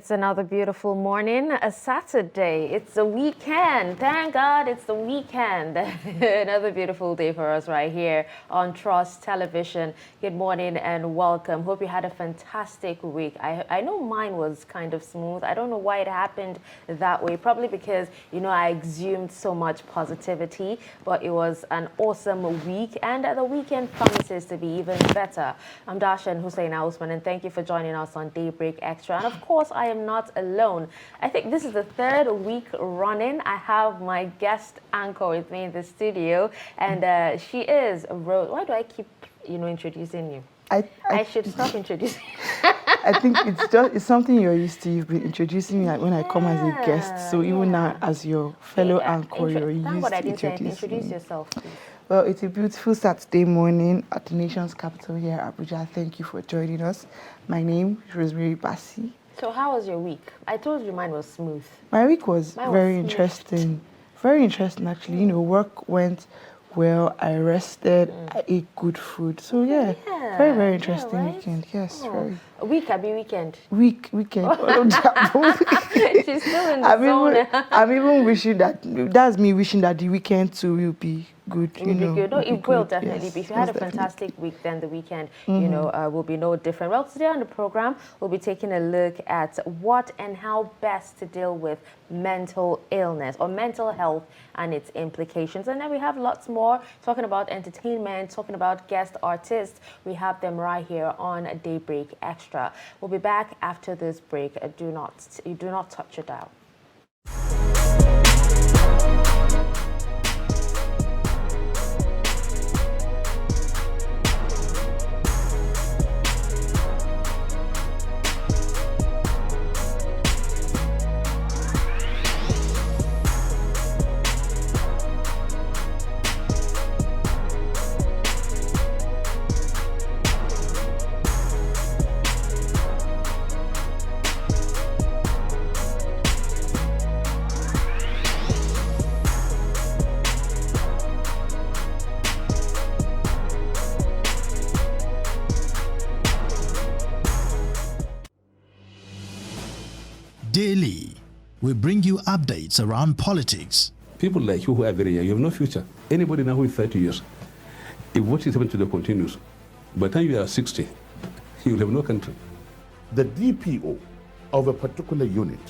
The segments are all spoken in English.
It's another beautiful morning, a Saturday. It's a weekend. Thank God it's the weekend. Another beautiful day for us right here on Trust Television. Good morning and welcome. Hope you had a fantastic week. I know mine was kind of smooth. I don't know why it happened that way. Probably because, I exhumed so much positivity, but it was an awesome week and the weekend promises to be even better. I'm Dasha and Hussein Ausman, and thank you for joining us on Daybreak Extra. And of course, I am not alone. I think this is the third week running. I have my guest anchor with me in the studio, and she is Rose. Why do I keep, introducing you? I should stop introducing you. I think it's something you're used to. You've been introducing me when I come as a guest. So even now, as your fellow anchor, you're used to introducing me. Introduce yourself, please. Well, it's a beautiful Saturday morning at the nation's capital here, Abuja. Thank you for joining us. My name is Rosemary Bassi. So how was your week? I told you mine was smooth. My week was very interesting. Very interesting, actually. Work went well. I rested. I ate good food. So very, very interesting weekend. Yes, very. A week, I'll be weekend. Weekend. She's still in the zone. I'm even wishing that's me wishing that the weekend too will be good. It will definitely be. If you had a fantastic week, then the weekend, will be no different. Well, today on the program, we'll be taking a look at what and how best to deal with mental illness or mental health and its implications. And then we have lots more talking about entertainment, talking about guest artists. We have them right here on Daybreak Extra. We'll be back after this break. Do not touch it dial. Daily, we bring you updates around politics. People like you who are very young, you have no future. Anybody now who is 30 years, if what is happening to them continues, by the time you are 60, you will have no country. The DPO of a particular unit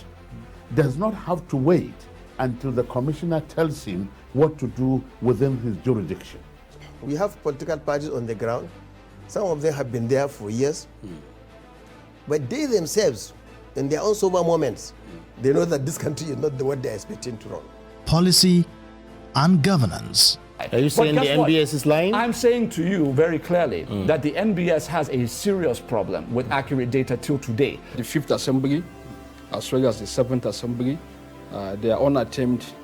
does not have to wait until the commissioner tells him what to do within his jurisdiction. We have political parties on the ground. Some of them have been there for years. But they themselves, in their own sober moments, they know that this country is not the one they're expecting to run. Policy and governance. Are you saying the NBS is lying? I'm saying to you very clearly that the NBS has a serious problem with accurate data till today. The 5th Assembly, as well as the 7th Assembly, their own attempt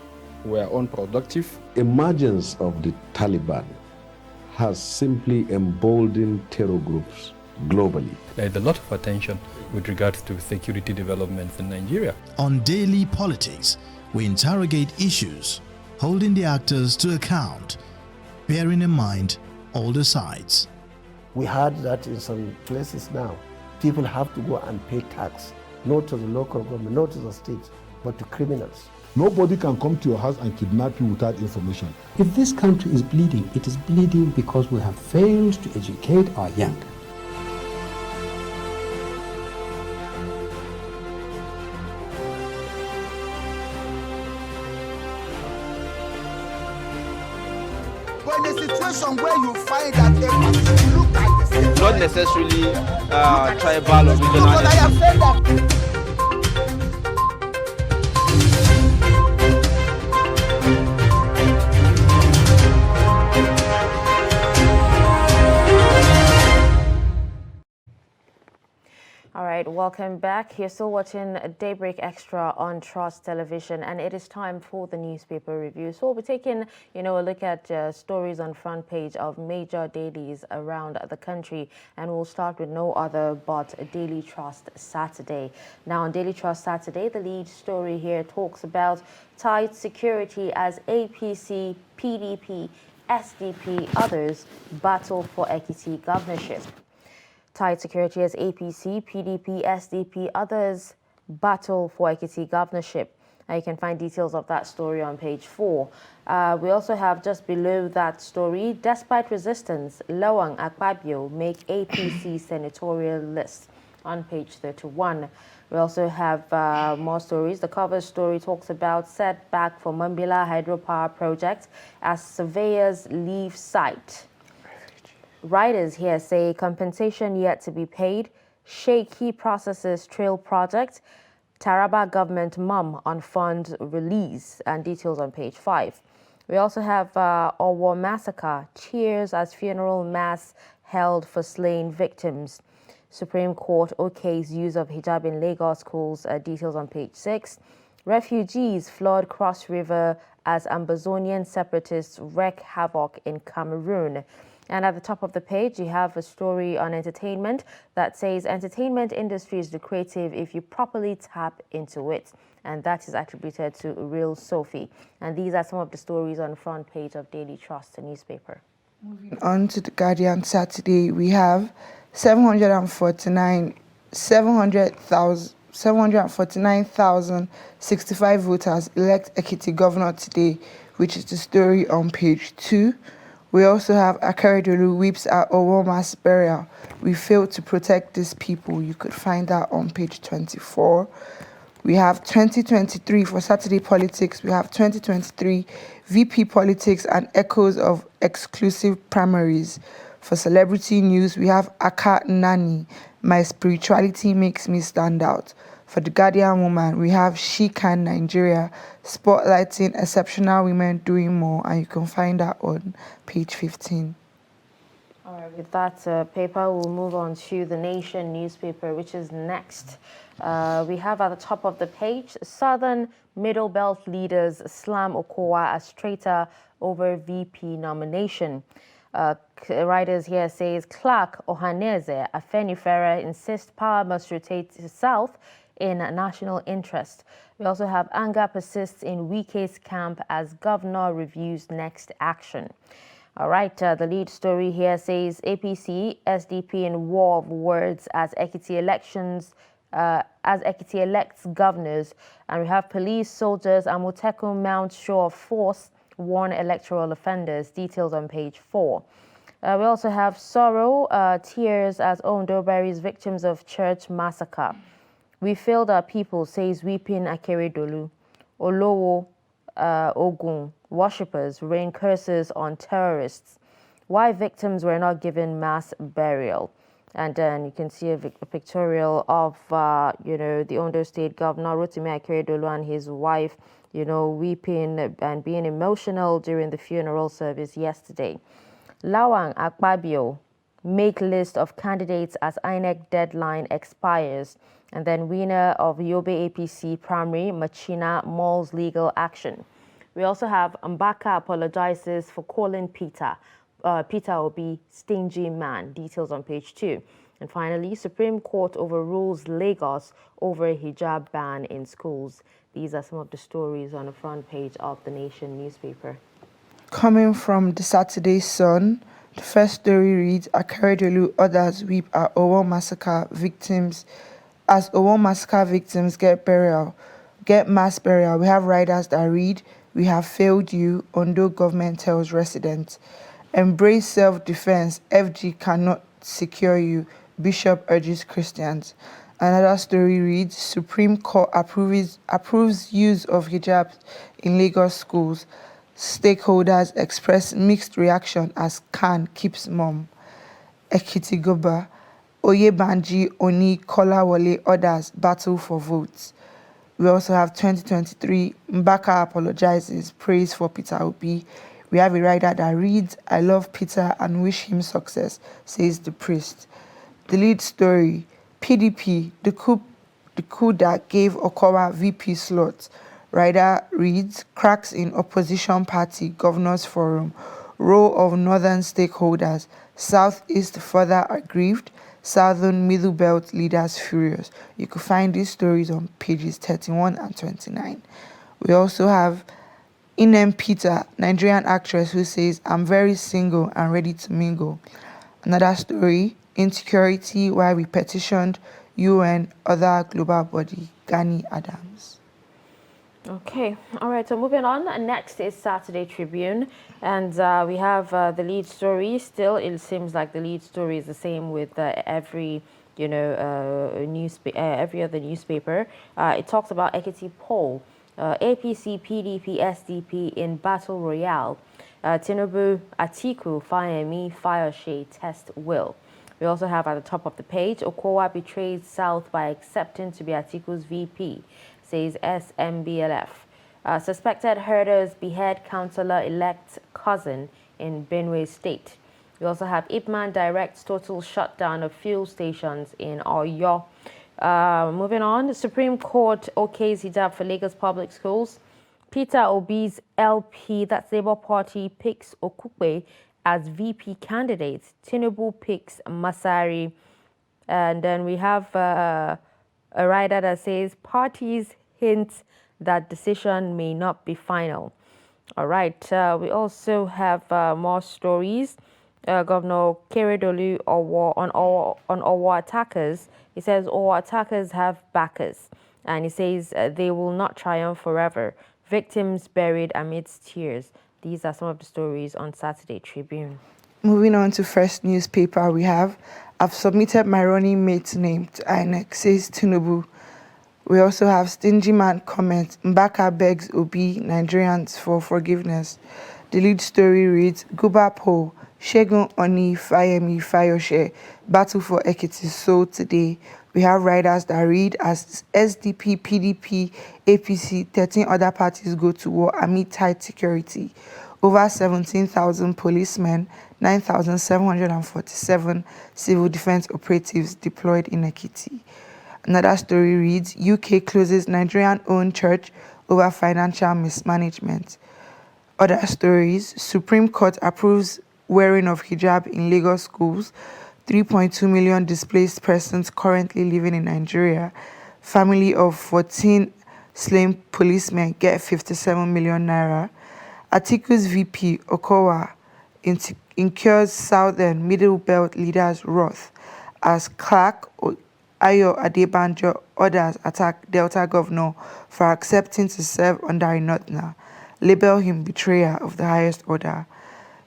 were unproductive. Emergence of the Taliban has simply emboldened terror groups globally. There is a lot of attention with regards to security developments in Nigeria. On Daily Politics, we interrogate issues, holding the actors to account, bearing in mind all the sides. We heard that in some places now, people have to go and pay tax, not to the local government, not to the state, but to criminals. Nobody can come to your house and kidnap you without information. If this country is bleeding, it is bleeding because we have failed to educate our young. When a situation where you find that they look like the same, not necessarily tribal or regional. But I have said that. All right, welcome back. You're still watching Daybreak Extra on Trust Television, and it is time for the newspaper review. So we'll be taking, a look at stories on front page of major dailies around the country, and we'll start with no other but Daily Trust Saturday. Now, on Daily Trust Saturday, the lead story here talks about tight security as APC, PDP, SDP, others battle for Ekiti governorship. Tight security as APC, PDP, SDP, others battle for Ekiti governorship. You can find details of that story on page 4. We also have just below that story, despite resistance, Lawang Akpabio make APC senatorial list on page 31. We also have more stories. The cover story talks about setback for Mambila hydropower project as surveyors leave site. Writers here say compensation yet to be paid, shaky processes trail project, Taraba government mum on fund release, and details on page 5. We also have Owo massacre, cheers as funeral mass held for slain victims. Supreme Court okays use of hijab in Lagos schools, details on page 6. Refugees flood Cross River as Ambazonian separatists wreak havoc in Cameroon. And at the top of the page, you have a story on entertainment that says entertainment industry is lucrative if you properly tap into it. And that is attributed to Real Sophie. And these are some of the stories on the front page of Daily Trust, the newspaper. Moving on to the Guardian Saturday, we have 749,065 voters elect Ekiti governor today, which is the story on page 2. We also have Akeredolu weeps at Owo mass burial. We failed to protect these people. You could find that on page 24. We have 2023 for Saturday politics. We have 2023 VP politics and echoes of exclusive primaries. For celebrity news, we have Aka Nani, my spirituality makes me stand out. For the Guardian woman, we have She Can Nigeria, spotlighting exceptional women doing more, and you can find that on page 15. All right, with that paper, we'll move on to the Nation newspaper, which is next. We have at the top of the page, Southern Middle Belt leaders slam Okowa as traitor over VP nomination. Writers here says Clark Ohaneze Afenifere insists power must rotate south in national interest. We also have anger persists in Wike's camp as governor reviews next action. All right, the lead story here says APC, SDP in war of words as Ekiti elects governors, and we have police, soldiers, and Amotekun mount show of force, warn electoral offenders. Details on page 4. We also have sorrow, tears as Ondo buries victims of church massacre. We failed our people, says weeping Akeredolu. Olowo Ogun worshippers rain curses on terrorists. Why victims were not given mass burial. And then you can see a pictorial of, the Ondo State Governor, Rotimi Akeredolu, and his wife, weeping and being emotional during the funeral service yesterday. Lawang Akpabio make list of candidates as INEC deadline expires. And then winner of Yobe APC primary, Machina Mall's legal action. We also have Mbaka apologizes for calling Peter Obi stingy man. Details on page 2. And finally, Supreme Court overrules Lagos over hijab ban in schools. These are some of the stories on the front page of the Nation newspaper. Coming from the Saturday Sun, the first story reads, Akeredolu others weep at Owo massacre victims. As Owo massacre victims get mass burial, we have writers that read, we have failed you, Ondo government tells residents. Embrace self-defense, FG cannot secure you, Bishop urges Christians. Another story reads, Supreme Court approves use of hijab in Lagos schools. Stakeholders express mixed reaction as Khan keeps mum. Ekiti Goba, Oyebanji, Oni, Kolawole, others battle for votes. We also have 2023, Mbaka apologizes, praise for Peter Obi. We have a writer that reads, I love Peter and wish him success, says the priest. The lead story, PDP, the coup that gave Okowa VP slot. Writer reads, cracks in opposition party governors forum, role of northern stakeholders, southeast further aggrieved, southern middle belt leaders furious. You can find these stories on pages 31 and 29. We also have Inem Peter, Nigerian actress who says, I'm very single and ready to mingle. Another story, insecurity, why we petitioned UN, other global body. Gani Adams. Okay, all right, so moving on. Next is Saturday Tribune, and we have the lead story. Still, it seems like the lead story is the same with every, every other newspaper. It talks about Ekiti poll, APC, PDP, SDP in battle royale. Tinubu, Atiku, Fayemi, Fayoshe test will. We also have at the top of the page, Okowa betrays South by accepting to be Atiku's VP, says SMBLF. Suspected herders behead councillor-elect cousin in Benue State. We also have Ipman directs total shutdown of fuel stations in Oyo. Moving on, the Supreme Court okays hijab for Lagos public schools. Peter Obi's LP, that's Labour Party, picks Okupe as VP candidate. Tinubu picks Masari. And then we have a writer that says parties hint that decision may not be final. All right, we also have more stories. Governor Keredolu on Owo attackers. He says Owo attackers have backers, and he says they will not triumph forever. Victims buried amidst tears. These are some of the stories on Saturday Tribune. Moving on to first newspaper, we have, I've submitted my running mate's name to INEC, says Tinubu. We also have Stingy Man comment, Mbaka begs Obi Nigerians for forgiveness. The lead story reads, Guba poll, Shegun Oni Fayemi Fayoshe, battle for Ekiti sold today. We have riders that read as SDP, PDP, APC, 13 other parties go to war amid tight security. Over 17,000 policemen, 9,747 civil defense operatives deployed in Ekiti. Another story reads, UK closes Nigerian-owned church over financial mismanagement. Other stories, Supreme Court approves wearing of hijab in Lagos schools. 3.2 million displaced persons currently living in Nigeria. Family of 14 slain policemen get 57 million naira. Atiku's VP, Okowa, incurs Southern Middle Belt leaders' wrath as Clark Ayo Adebanjo orders attack Delta governor for accepting to serve under Inotna. Label him betrayer of the highest order.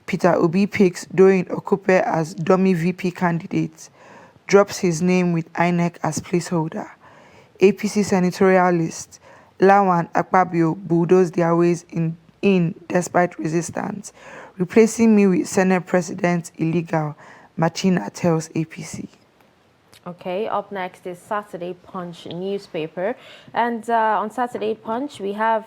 Peter Obi picks Doyin Okupe as dummy VP candidate, drops his name with INEC as placeholder. APC senatorial list, Lawan Akpabio bulldoze their ways in despite resistance. Replacing me with Senate President illegal, Machina tells APC. Okay, up next is Saturday Punch newspaper. And on Saturday Punch, we have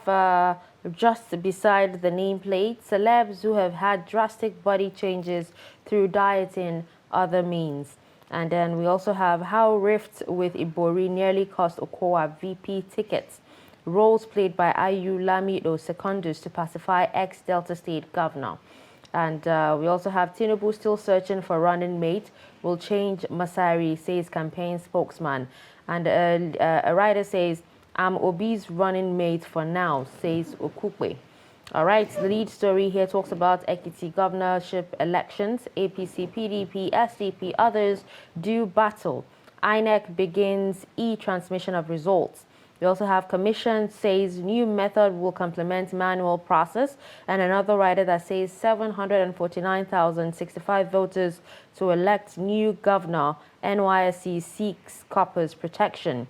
just beside the nameplate, celebs who have had drastic body changes through dieting other means. And then we also have how rifts with Ibori nearly cost Okowa VP tickets. Roles played by Ayu Lamido Secondus to pacify ex-Delta State governor. And we also have Tinubu still searching for running mate. Will change Masari, says campaign spokesman. And a writer says, I'm Obi's running mate for now, says Okupe. All right, the lead story here talks about Ekiti governorship elections. APC, PDP, SDP, others do battle. INEC begins e-transmission of results. We also have commission says new method will complement manual process, and another writer that says 749,065 voters to elect new governor. NYSC seeks coppers protection.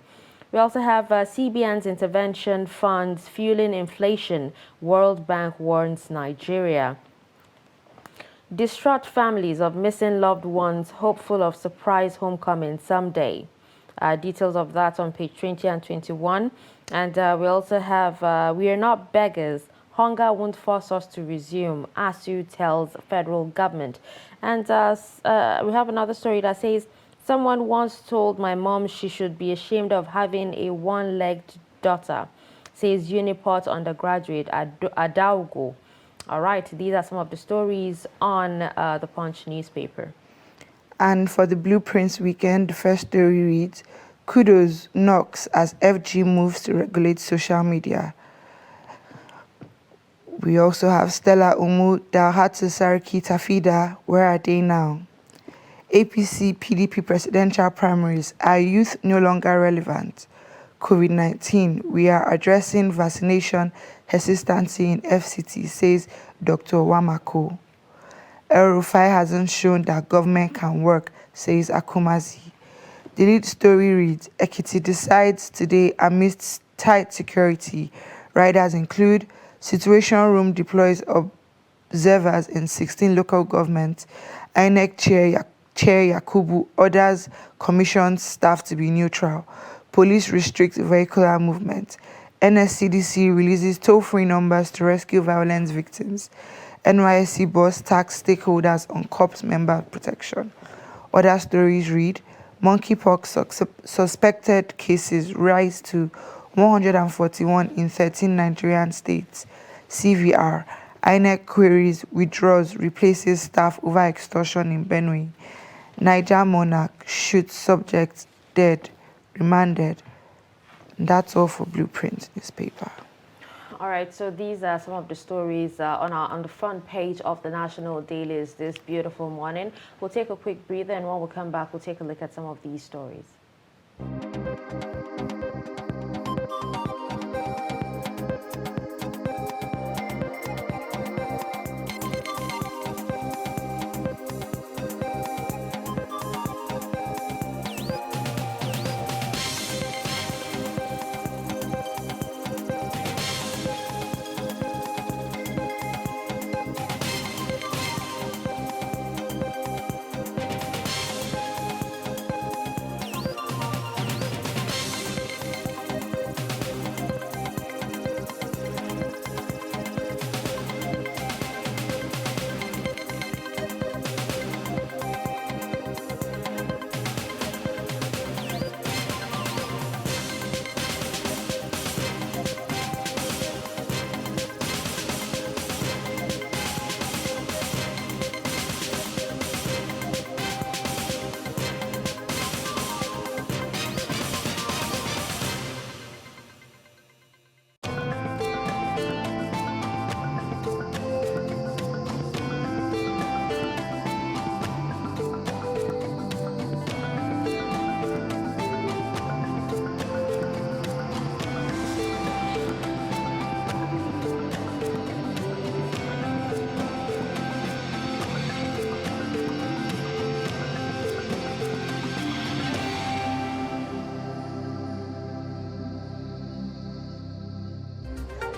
We also have CBN's intervention funds fueling inflation. World Bank warns Nigeria. Distraught families of missing loved ones hopeful of surprise homecoming someday. Details of that on page 20 and 21. And we also have, we are not beggars. Hunger won't force us to resume, ASU tells federal government. And we have another story that says, someone once told my mom she should be ashamed of having a one-legged daughter, says Uniport undergraduate Adaugo. All right, these are some of the stories on the Punch newspaper. And for the Blueprints weekend, the first story reads, Kudos knocks as FG moves to regulate social media. We also have Stella Umu, Dalhatu Sariki Tafida, where are they now? APC PDP presidential primaries, are youth no longer relevant? COVID-19, we are addressing vaccination hesitancy in FCT, says Dr. Wamako. El-Rufai hasn't shown that government can work, says Akumazi. The lead story reads, Ekiti decides today amidst tight security. Riders include Situation Room deploys observers in 16 local governments. INEC Chair Yakubu orders commissioned staff to be neutral. Police restrict vehicular movement. NSCDC releases toll-free numbers to rescue violence victims. NYSC boss tax stakeholders on corps member protection. Other stories read, monkeypox suspected cases rise to 141 in 13 Nigerian states. CVR, INEC queries, withdraws, replaces staff over extortion in Benue. Niger monarch shoots subjects dead, remanded. And that's all for Blueprint newspaper. All right, so these are some of the stories on the front page of the National Dailies this beautiful morning. We'll take a quick breather, and when we come back, we'll take a look at some of these stories.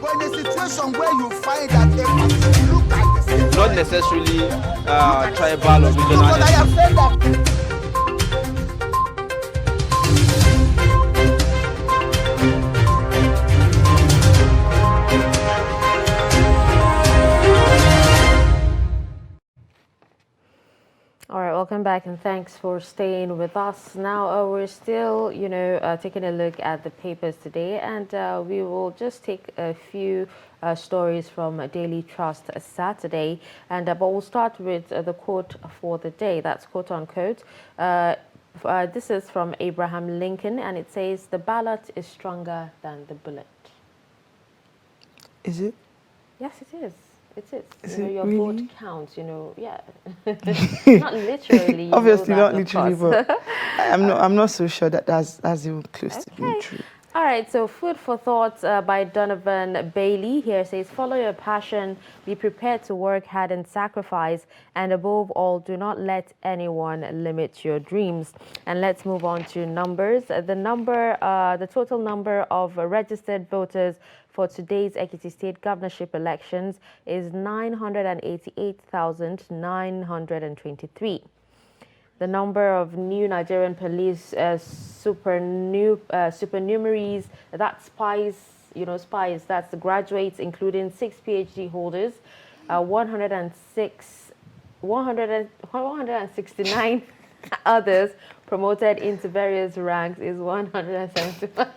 But in a situation where you find that a look at the same, not necessarily tribal or regional. but I have said that. All right, welcome back, and thanks for staying with us. Now, we're still, taking a look at the papers today, and we will just take a few stories from Daily Trust Saturday, and but we'll start with the quote for the day. That's quote unquote. This is from Abraham Lincoln, and it says, "The ballot is stronger than the bullet." Is it? Yes, it is. It is. Is Your it vote really? counts, yeah. Not literally. Obviously that, not literally, but I'm not so sure that that's even close to being true. All right, so food for thought by Donovan Bailey here says, follow your passion, be prepared to work hard and sacrifice, and above all, do not let anyone limit your dreams. And let's move on to numbers. The total number of registered voters for today's Ekiti State governorship elections is 988,923. The number of new Nigerian police supernumeraries, that's spies, that's the graduates, including 6 PhD holders, 169 others promoted into various ranks is 171.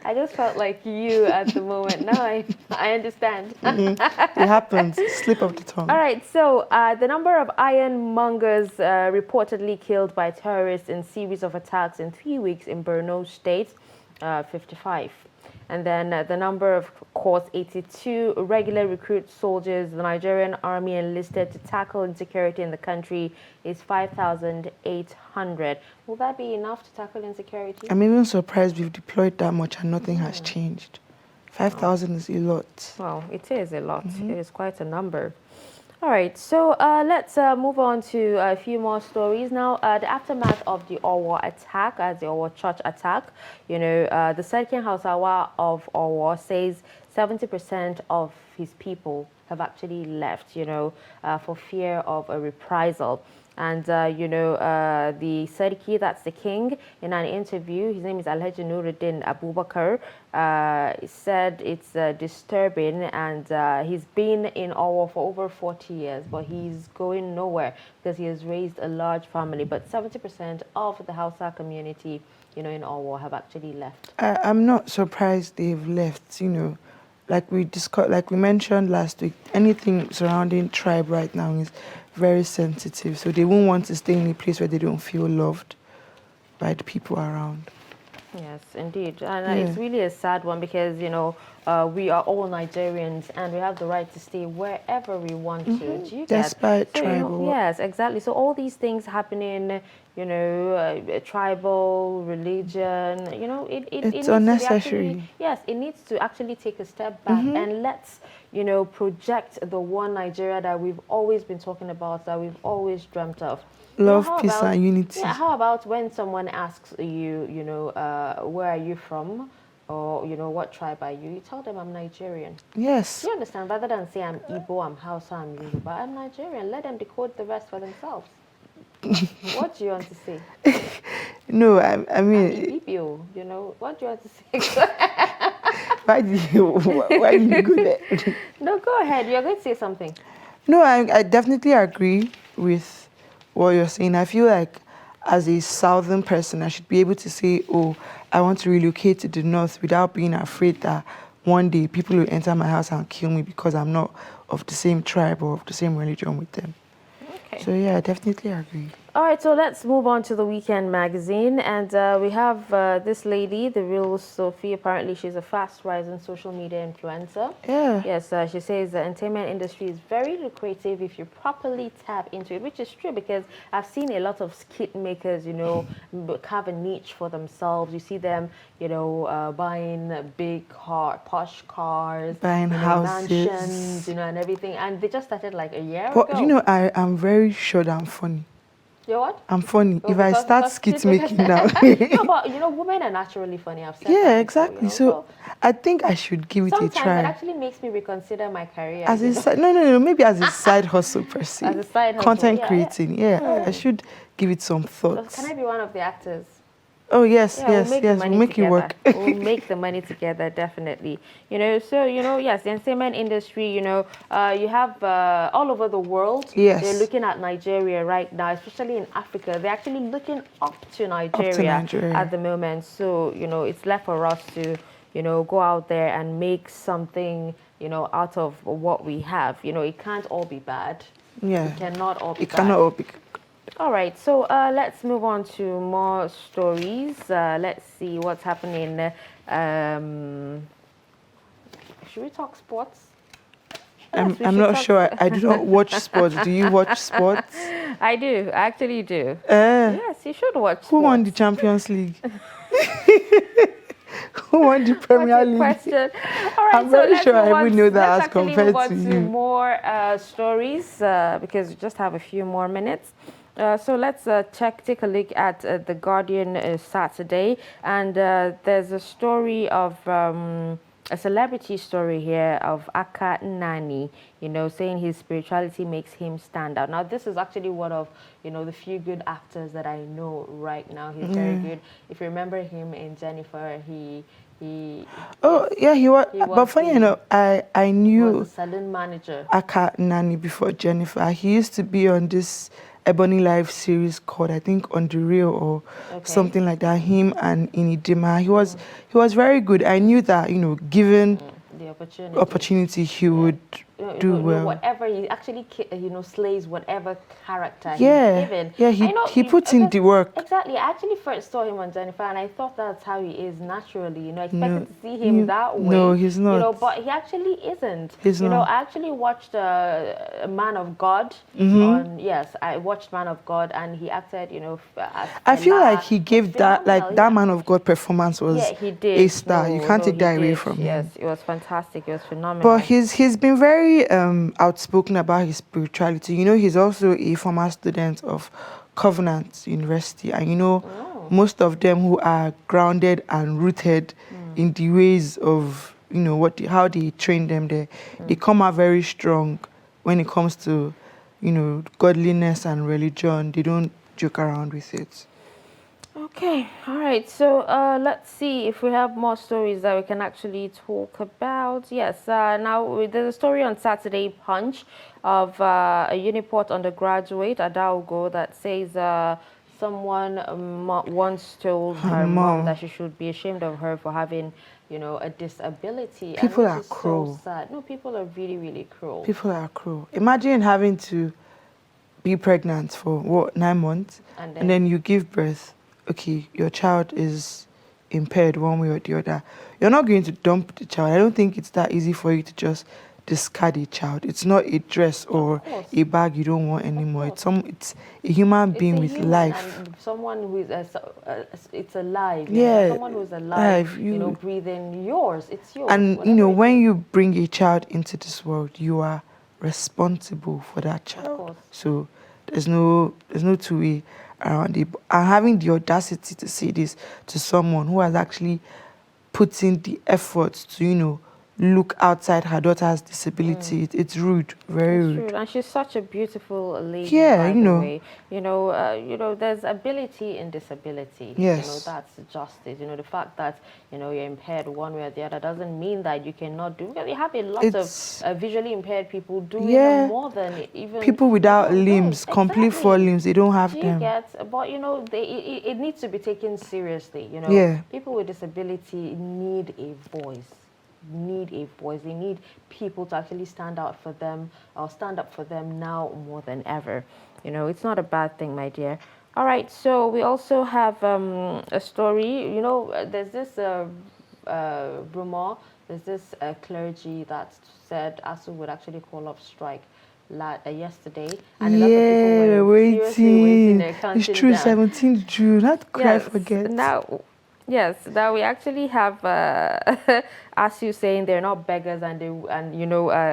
I just felt like you at the moment. Now I understand. It happens. Slip of the tongue. All right. So the number of ironmongers reportedly killed by terrorists in series of attacks in 3 weeks in Borno State, 55. And then the number of course, 82 regular recruit soldiers the Nigerian army enlisted to tackle insecurity in the country is 5,800. Will that be enough to tackle insecurity? I'm even surprised we've deployed that much and nothing has changed. 5,000 is a lot. Well, it is a lot. It is quite a number. All right, so let's move on to a few more stories now. The aftermath of the Owo attack, the Owo church attack, you know, the Sarkin Hausawa of Owo says 70% of his people have actually left, you know, for fear of a reprisal. And, you know, the Sarki, that's the king, in an interview, his name is Alhaji Nuruddin Abubakar, said it's disturbing, and he's been in Owo for over 40 years, but he's going nowhere because he has raised a large family. But 70% of the Hausa community, you know, in Owo have actually left. I'm not surprised they've left, you know. Like we mentioned last week, anything surrounding tribe right now is very sensitive. So they won't want to stay in a place where they don't feel loved by the people around. Yes, indeed. And it's really a sad one because, you know, we are all Nigerians and we have the right to stay wherever we want to. Do you get? Despite So, tribal. you know, yes, exactly. So all these things happening, you know, tribal, religion, you know, it needs unnecessary. To be yes, it needs to actually take a step back and let's, you know, project the one Nigeria that we've always been talking about, that we've always dreamt of. Love, peace, and unity. Yeah, how about when someone asks you, you know, where are you from? Or, you know, what tribe are you? You tell them I'm Nigerian. Yes. Do you understand? Rather than say I'm Igbo, I'm Hausa, I'm Yoruba, I'm Nigerian. Let them decode the rest for themselves. What do you want to say? No, I mean... I'm Ibibio, you know. What do you want to say? Why did you go there? No, go ahead. You're going to say something. No, I definitely agree with what you're saying. I feel like as a southern person, I should be able to say, oh, I want to relocate to the north without being afraid that one day people will enter my house and kill me because I'm not of the same tribe or of the same religion with them. Okay. So yeah, I definitely agree. All right, so let's move on to the Weekend magazine. And we have this lady, the real Sophie. Apparently, she's a fast-rising social media influencer. Yeah. Yes, she says the entertainment industry is very lucrative if you properly tap into it, which is true because I've seen a lot of skit makers, you know, carve a niche for themselves. You see them, you know, buying big posh cars, buying houses, mansions, you know, and everything. And they just started like a year but, ago. you know, I'm very sure that I'm funny. You're what? I'm funny. Oh, if I start skit making now. No, but you know, women are naturally funny. I've said yeah, that exactly. before, you know? So I think I should give it a Sometimes try. it actually makes me reconsider my career. As a side, no, maybe as a side hustle per se. As a side hustle, content yeah, creating. Yeah, I should give it some thoughts. Can I be one of the actors? Oh yes, Yeah, yes, we'll make it work. We'll make the money together, definitely. You know, so you know, yes, the entertainment industry. You know, you have all over the world. Yes. They're looking at Nigeria right now, especially in Africa. They're actually looking up to Nigeria at the moment. So you know, it's left for us to, you know, go out there and make something, you know, out of what we have. You know, it can't all be bad. Yeah. It cannot all be It bad. cannot all be. All right, so let's move on to more stories. Let's see what's happening. Should we talk sports? Yes, I'm not sure. I do not watch sports. Do you watch sports? I do. I actually do. Yes, you should watch Who won the Champions League? Who won the Premier League? Question. All right, I'm very sure I would know that as compared to to you. you. More stories because we just have a few more minutes. So let's take a look at The Guardian Saturday. And there's a story of a celebrity story here of Aka Nani, you know, saying his spirituality makes him stand out. Now, this is actually one of, you know, the few good actors that I know right now. He's very good. If you remember him in Jennifer, he was. But funny enough, I knew was a salon manager. Aka Nani before Jennifer. He used to be on this Ebony Live series called, I think, On The Real or something like that. Him and Inidima. He was very good. I knew that, you know, given the opportunity, he would do well. Whatever he actually, slays whatever character Yeah, he's given. yeah, he puts in the work. Exactly. I actually first saw him on Jennifer, and I thought that's how he is naturally. I expected No, to see him that way. No, he's not. But he actually isn't. He's not. I actually watched Man of God. I watched Man of God, and he acted, I feel like he gave that Man of God performance was a star. You can't take that away from him. Yes, it was fantastic. It was phenomenal. But he's been very outspoken about his spirituality. He's also a former student of Covenant University, and most of them who are grounded and rooted in the ways of how they train them there, they come out very strong when it comes to godliness and religion. They don't joke around with it. Okay, all right. So let's see if we have more stories that we can actually talk about. Yes, now there's a story on Saturday Punch of a Uniport undergraduate, Adaogo, that says someone once told her mom that she should be ashamed of her for having, a disability. People are cruel. So sad. No, people are really, really cruel. People are cruel. Imagine having to be pregnant for 9 months, and then you give birth. Okay, your child is impaired one way or the other. You're not going to dump the child. I don't think it's that easy for you to just discard a child. It's not a dress or a bag you don't want anymore. It's a human being with life. And someone who is it's alive. Yeah, someone who's alive. Breathing yours. It's yours. And when you bring a child into this world, you are responsible for that child. So there's no two way around it. And having the audacity to say this to someone who has actually put in the effort to look outside her daughter's disability, it's rude, very rude. And she's such a beautiful lady. Yeah, by the way. There's ability in disability. Yes. That's justice. The fact that you're impaired one way or the other doesn't mean that you cannot do. Because you have a lot of visually impaired people doing more than even people without limbs, complete 4 limbs. They don't have them. But it needs to be taken seriously. People with disability need a voice. They need people to actually stand up for them now more than ever. It's not a bad thing, my dear. All right, so we also have a story. There's this rumor, there's this clergy that said ASU would actually call off strike yesterday. And a lot of people were waiting. It's true, 17th June. Not cry forget. Yes, now we actually have ASU saying they're not beggars and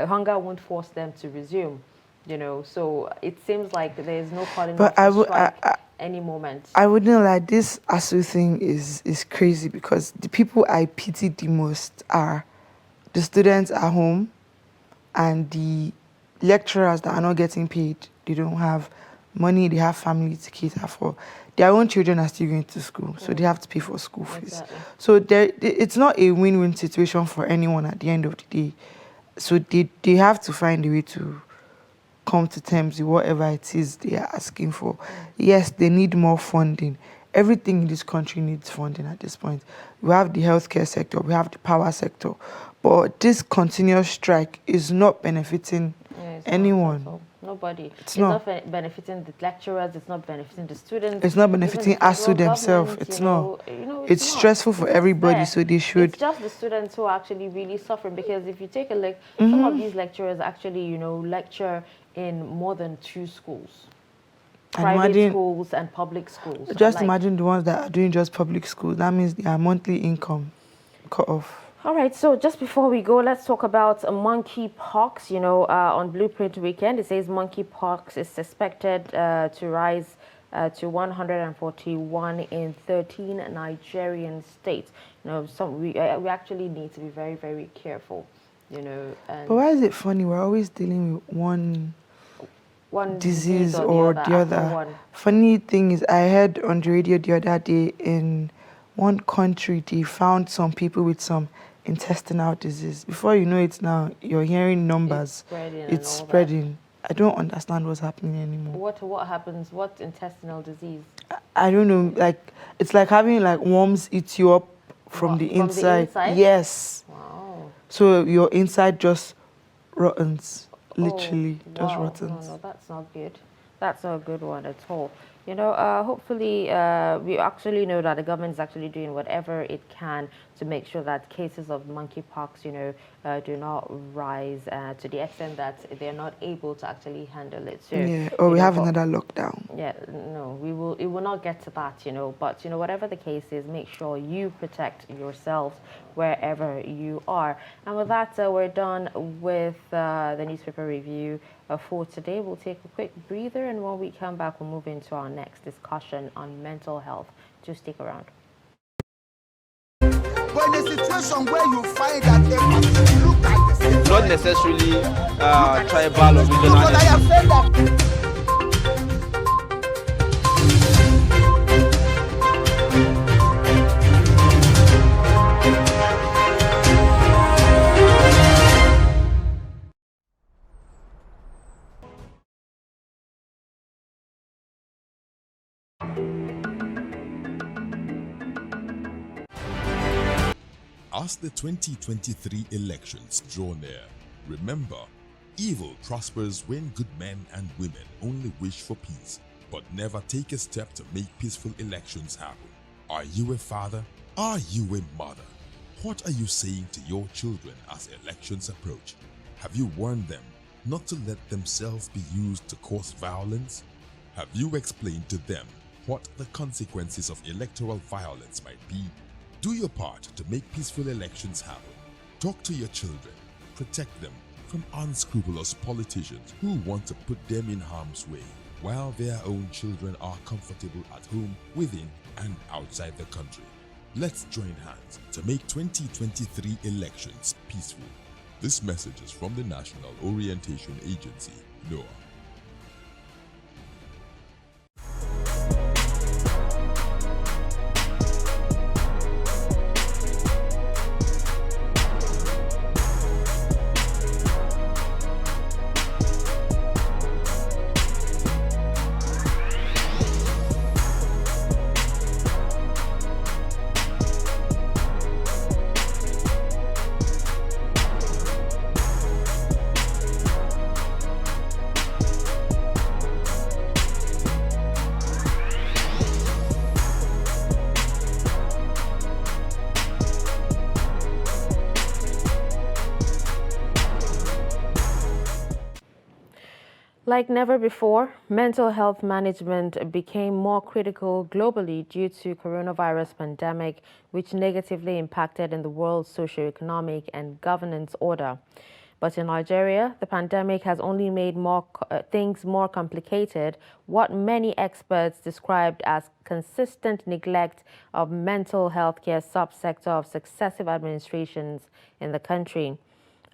hunger won't force them to resume. So it seems like there's no calling off the strike any moment. I wouldn't lie, this ASU thing is crazy because the people I pity the most are the students at home and the lecturers that are not getting paid. They don't have money, they have family to cater for. Their own children are still going to school, so they have to pay for school fees. Exactly. So it's not a win-win situation for anyone at the end of the day. So they have to find a way to come to terms with whatever it is they are asking for. Yes, they need more funding. Everything in this country needs funding at this point. We have the healthcare sector, we have the power sector, but this continuous strike is not benefiting anyone. Nobody. It's not benefiting the lecturers. It's not benefiting the students. It's not benefiting ASU themselves. It's not. It's stressful for everybody, so they should. It's just the students who are actually really suffering, because if you take a look, some of these lecturers actually, lecture in more than 2 schools. Private schools and public schools. Just imagine the ones that are doing just public schools. That means their monthly income cut off. All right, so just before we go, let's talk about monkeypox. On Blueprint Weekend, it says monkeypox is suspected to rise to 141 in 13 Nigerian states. We actually need to be very, very careful. And but why is it funny? We're always dealing with one disease or the other. Funny thing is, I heard on the radio the other day in one country they found some people with some intestinal disease. Before you know it now, you're hearing numbers. It's spreading. I don't understand what's happening anymore. What happens? What intestinal disease? I don't know. It's like having worms eat you up from the inside. Yes. Wow. So your inside just rottens. Literally, just wow. rottens. No, that's not good. That's not a good one at all. You know, hopefully, we actually know that the government is actually doing whatever it can to make sure that cases of monkeypox, you know, do not rise to the extent that they're not able to actually handle it. So, Yeah, or we have another lockdown. Yeah, no, it will not get to that, you know, but, you know, whatever the case is, make sure you protect yourselves wherever you are. And with that, we're done with the newspaper review for today. We'll take a quick breather, and when we come back, we'll move into our next discussion on mental health. Just stick around. But in a situation where you find that a look at the same, not necessarily tribal or regional. because I have said that. As the 2023 elections draw near, remember, evil prospers when good men and women only wish for peace, but never take a step to make peaceful elections happen. Are you a father? Are you a mother? What are you saying to your children as elections approach? Have you warned them not to let themselves be used to cause violence? Have you explained to them what the consequences of electoral violence might be? Do your part to make peaceful elections happen. Talk to your children. Protect them from unscrupulous politicians who want to put them in harm's way, while their own children are comfortable at home, within and outside the country. Let's join hands to make 2023 elections peaceful. This message is from the National Orientation Agency, NOAA. Like never before, mental health management became more critical globally due to coronavirus pandemic, which negatively impacted in the world's socio-economic and governance order. But in Nigeria, the pandemic has only made things more complicated, what many experts described as consistent neglect of mental health care subsector of successive administrations in the country.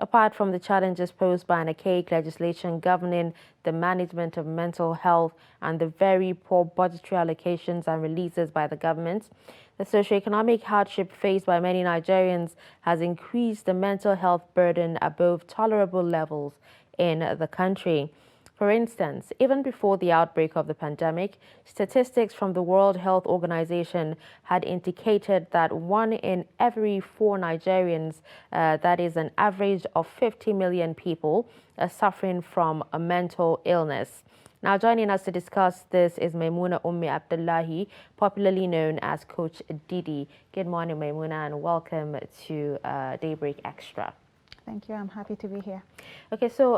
Apart from the challenges posed by an archaic legislation governing the management of mental health and the very poor budgetary allocations and releases by the government, the socioeconomic hardship faced by many Nigerians has increased the mental health burden above tolerable levels in the country. For instance, even before the outbreak of the pandemic, statistics from the World Health Organization had indicated that 1 in every 4 Nigerians, that is an average of 50 million people, are suffering from a mental illness. Now, joining us to discuss this is Maimuna Ummi Abdullahi, popularly known as Coach Didi. Good morning, Maimuna, and welcome to Daybreak Extra. Thank you. I'm happy to be here. Okay, so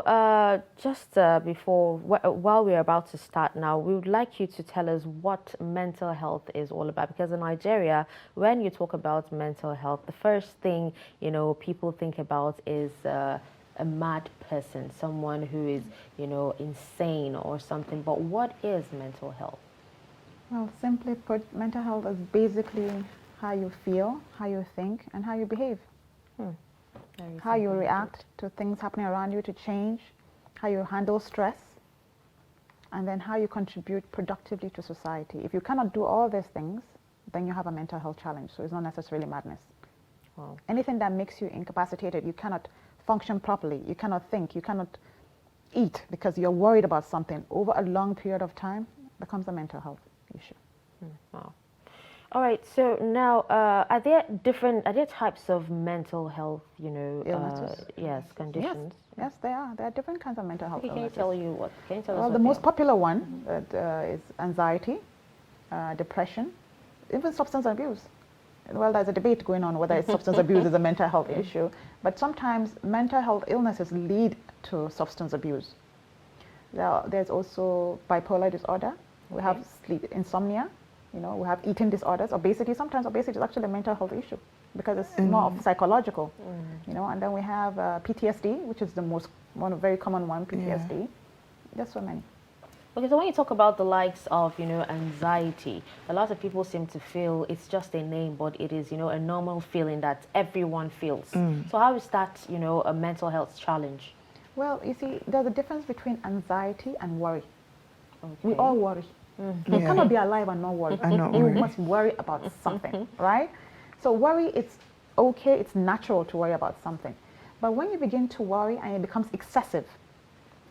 just before, while we're about to start now, we would like you to tell us what mental health is all about. Because in Nigeria, when you talk about mental health, the first thing, you know, people think about is a mad person, someone who is, you know, insane or something. But what is mental health? Well, simply put, mental health is basically how you feel, how you think, and how you behave. How you react to things happening around you, to change, how you handle stress, and then how you contribute productively to society. If you cannot do all these things, then you have a mental health challenge. So it's not necessarily madness. Wow. Anything that makes you incapacitated, you cannot function properly, you cannot think, you cannot eat because you're worried about something over a long period of time, becomes a mental health issue. Wow. All right. So now, are there types of mental health, Illnesses? yes, conditions? Yes, there are. There are different kinds of mental health Can you illnesses. tell us Well, the most popular one is anxiety, depression, even substance abuse. Well, there's a debate going on whether substance abuse is a mental health issue, but sometimes mental health illnesses lead to substance abuse. There's also bipolar disorder. We have sleep insomnia. We have eating disorders, obesity. Sometimes obesity is actually a mental health issue because it's more of psychological. And then we have PTSD, which is the one very common one, PTSD. Yeah. There's so many. Okay, so when you talk about the likes of, anxiety, a lot of people seem to feel it's just a name, but it is, a normal feeling that everyone feels. So how is that, a mental health challenge? Well, you see, there's a difference between anxiety and worry. Okay. We all worry. You cannot be alive and not worry. You must worry about something, right? So worry, it's okay, it's natural to worry about something. But when you begin to worry and it becomes excessive,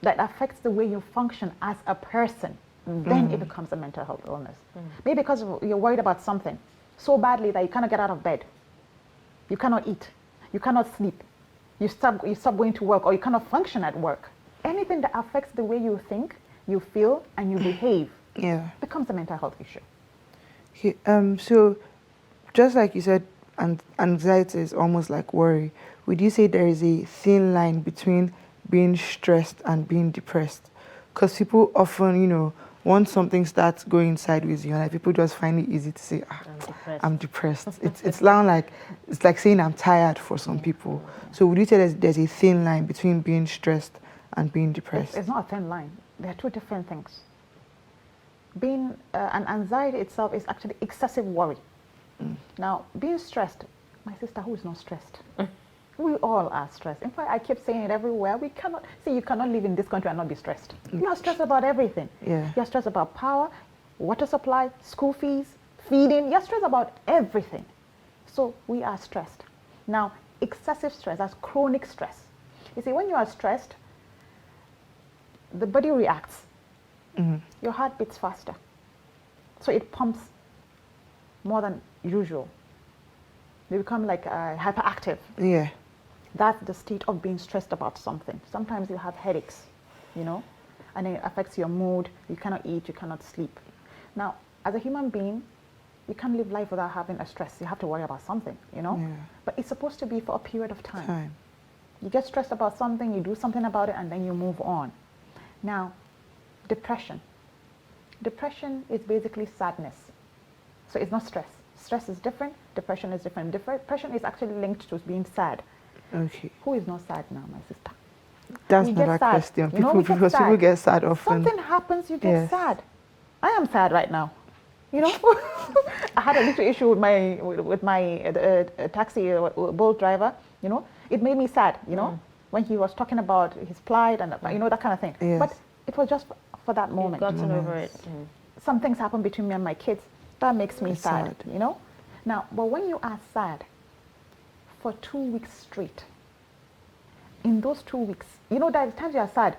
that affects the way you function as a person, then it becomes a mental health illness. Maybe because you're worried about something so badly that you cannot get out of bed, you cannot eat, you cannot sleep, you stop going to work, or you cannot function at work. Anything that affects the way you think, you feel, and you behave becomes a mental health issue. Okay, so just like you said, anxiety is almost like worry. Would you say there is a thin line between being stressed and being depressed? Because people often, once something starts going sideways, people just find it easy to say, I'm depressed. It's like saying I'm tired for some people. So would you say there's a thin line between being stressed and being depressed? It's not a thin line. They're two different things. An anxiety itself is actually excessive worry. Now, being stressed, my sister, who is not stressed? We all are stressed. In fact, I keep saying it everywhere. You cannot live in this country and not be stressed. You are stressed about everything. You're stressed about power, water supply, school fees, feeding. You're stressed about everything. So we are stressed. Now, excessive stress, that's chronic stress. You see, when you are stressed, the body reacts. Your heart beats faster. So it pumps more than usual. You become like hyperactive. Yeah. That's the state of being stressed about something. Sometimes you have headaches, and it affects your mood. You cannot eat, you cannot sleep. Now, as a human being, you can't live life without having a stress. You have to worry about something, But it's supposed to be for a period of time. You get stressed about something, you do something about it, and then you move on. Now, depression. Depression is basically sadness. So it's not stress. Stress is different, depression is different. Depression is actually linked to being sad. Okay. Who is not sad now, my sister? That's not a question. People get sad often. Something happens, you get sad. I am sad right now. I had a little issue with my taxi Bolt driver. It made me sad. When he was talking about his plight and that kind of thing. Yes. But it was just for that moment. You've gotten over it. Some things happen between me and my kids. That makes me sad. Now, but when you are sad for 2 weeks straight, in those 2 weeks, there are times you are sad,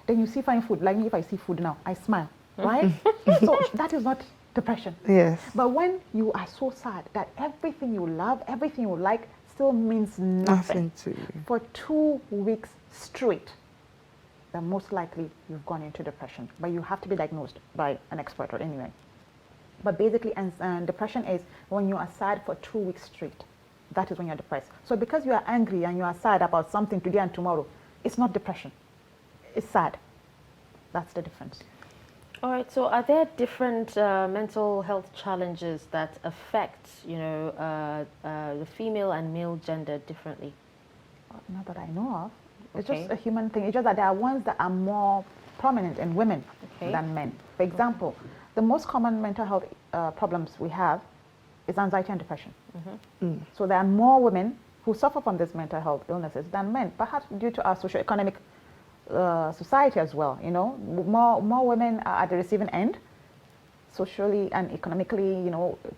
then you see fine food. Like me, if I see food now, I smile, right? So that is not depression. Yes. But when you are so sad that everything you love, everything you like still means nothing to you for 2 weeks straight, then most likely you've gone into depression. But you have to be diagnosed by an expert or anyway. But basically, depression is when you are sad for 2 weeks straight. That is when you're depressed. So because you are angry and you are sad about something today and tomorrow, it's not depression. It's sad. That's the difference. All right. So are there different mental health challenges that affect, the female and male gender differently? Not that I know of. It's just a human thing. It's just that there are ones that are more prominent in women than men. For example, the most common mental health problems we have is anxiety and depression. So there are more women who suffer from these mental health illnesses than men, perhaps due to our socioeconomic society as well. More women are at the receiving end, socially and economically.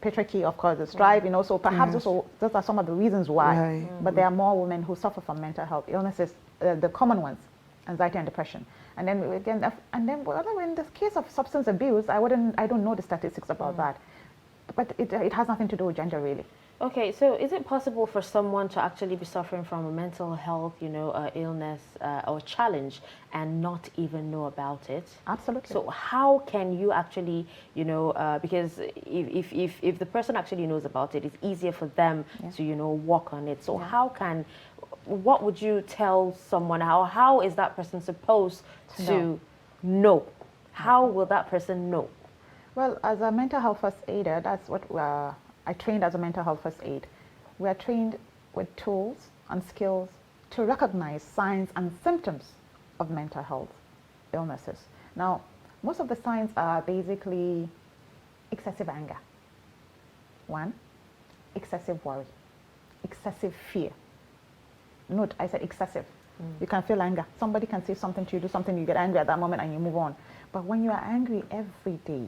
Patriarchy, of course, the strife. So perhaps those are some of the reasons why. But there are more women who suffer from mental health illnesses, the common ones, anxiety and depression. And then again, in the case of substance abuse, I don't know the statistics about that. but it has nothing to do with gender, really. Okay, so is it possible for someone to actually be suffering from a mental health, illness or challenge and not even know about it? Absolutely. So how can you actually, because if the person actually knows about it, it's easier for them to, work on it. So what would you tell someone? How is that person supposed to know? How will that person know? Well, as a mental health first aider, that's what I trained as a mental health first aid. We are trained with tools and skills to recognize signs and symptoms of mental health illnesses. Now, most of the signs are basically excessive anger. 1, excessive worry, excessive fear. Note, I said excessive. You can feel anger. Somebody can say something to you, do something, you get angry at that moment and you move on. But when you are angry every day,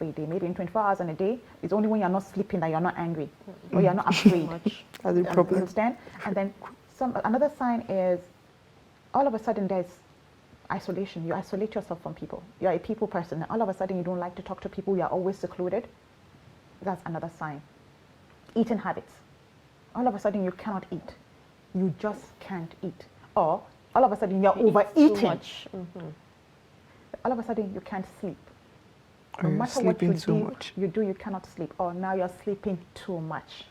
maybe in 24 hours in a day, it's only when you're not sleeping that you're not angry or you're not afraid. That's the problem. You understand? And then another sign is all of a sudden there's isolation. You isolate yourself from people. You're a people person. And all of a sudden you don't like to talk to people. You're always secluded. That's another sign. Eating habits. All of a sudden you cannot eat. You just can't eat. Or all of a sudden you're overeating. Too much. All of a sudden you can't sleep. No matter what you do, you cannot sleep. Or now you're sleeping too much.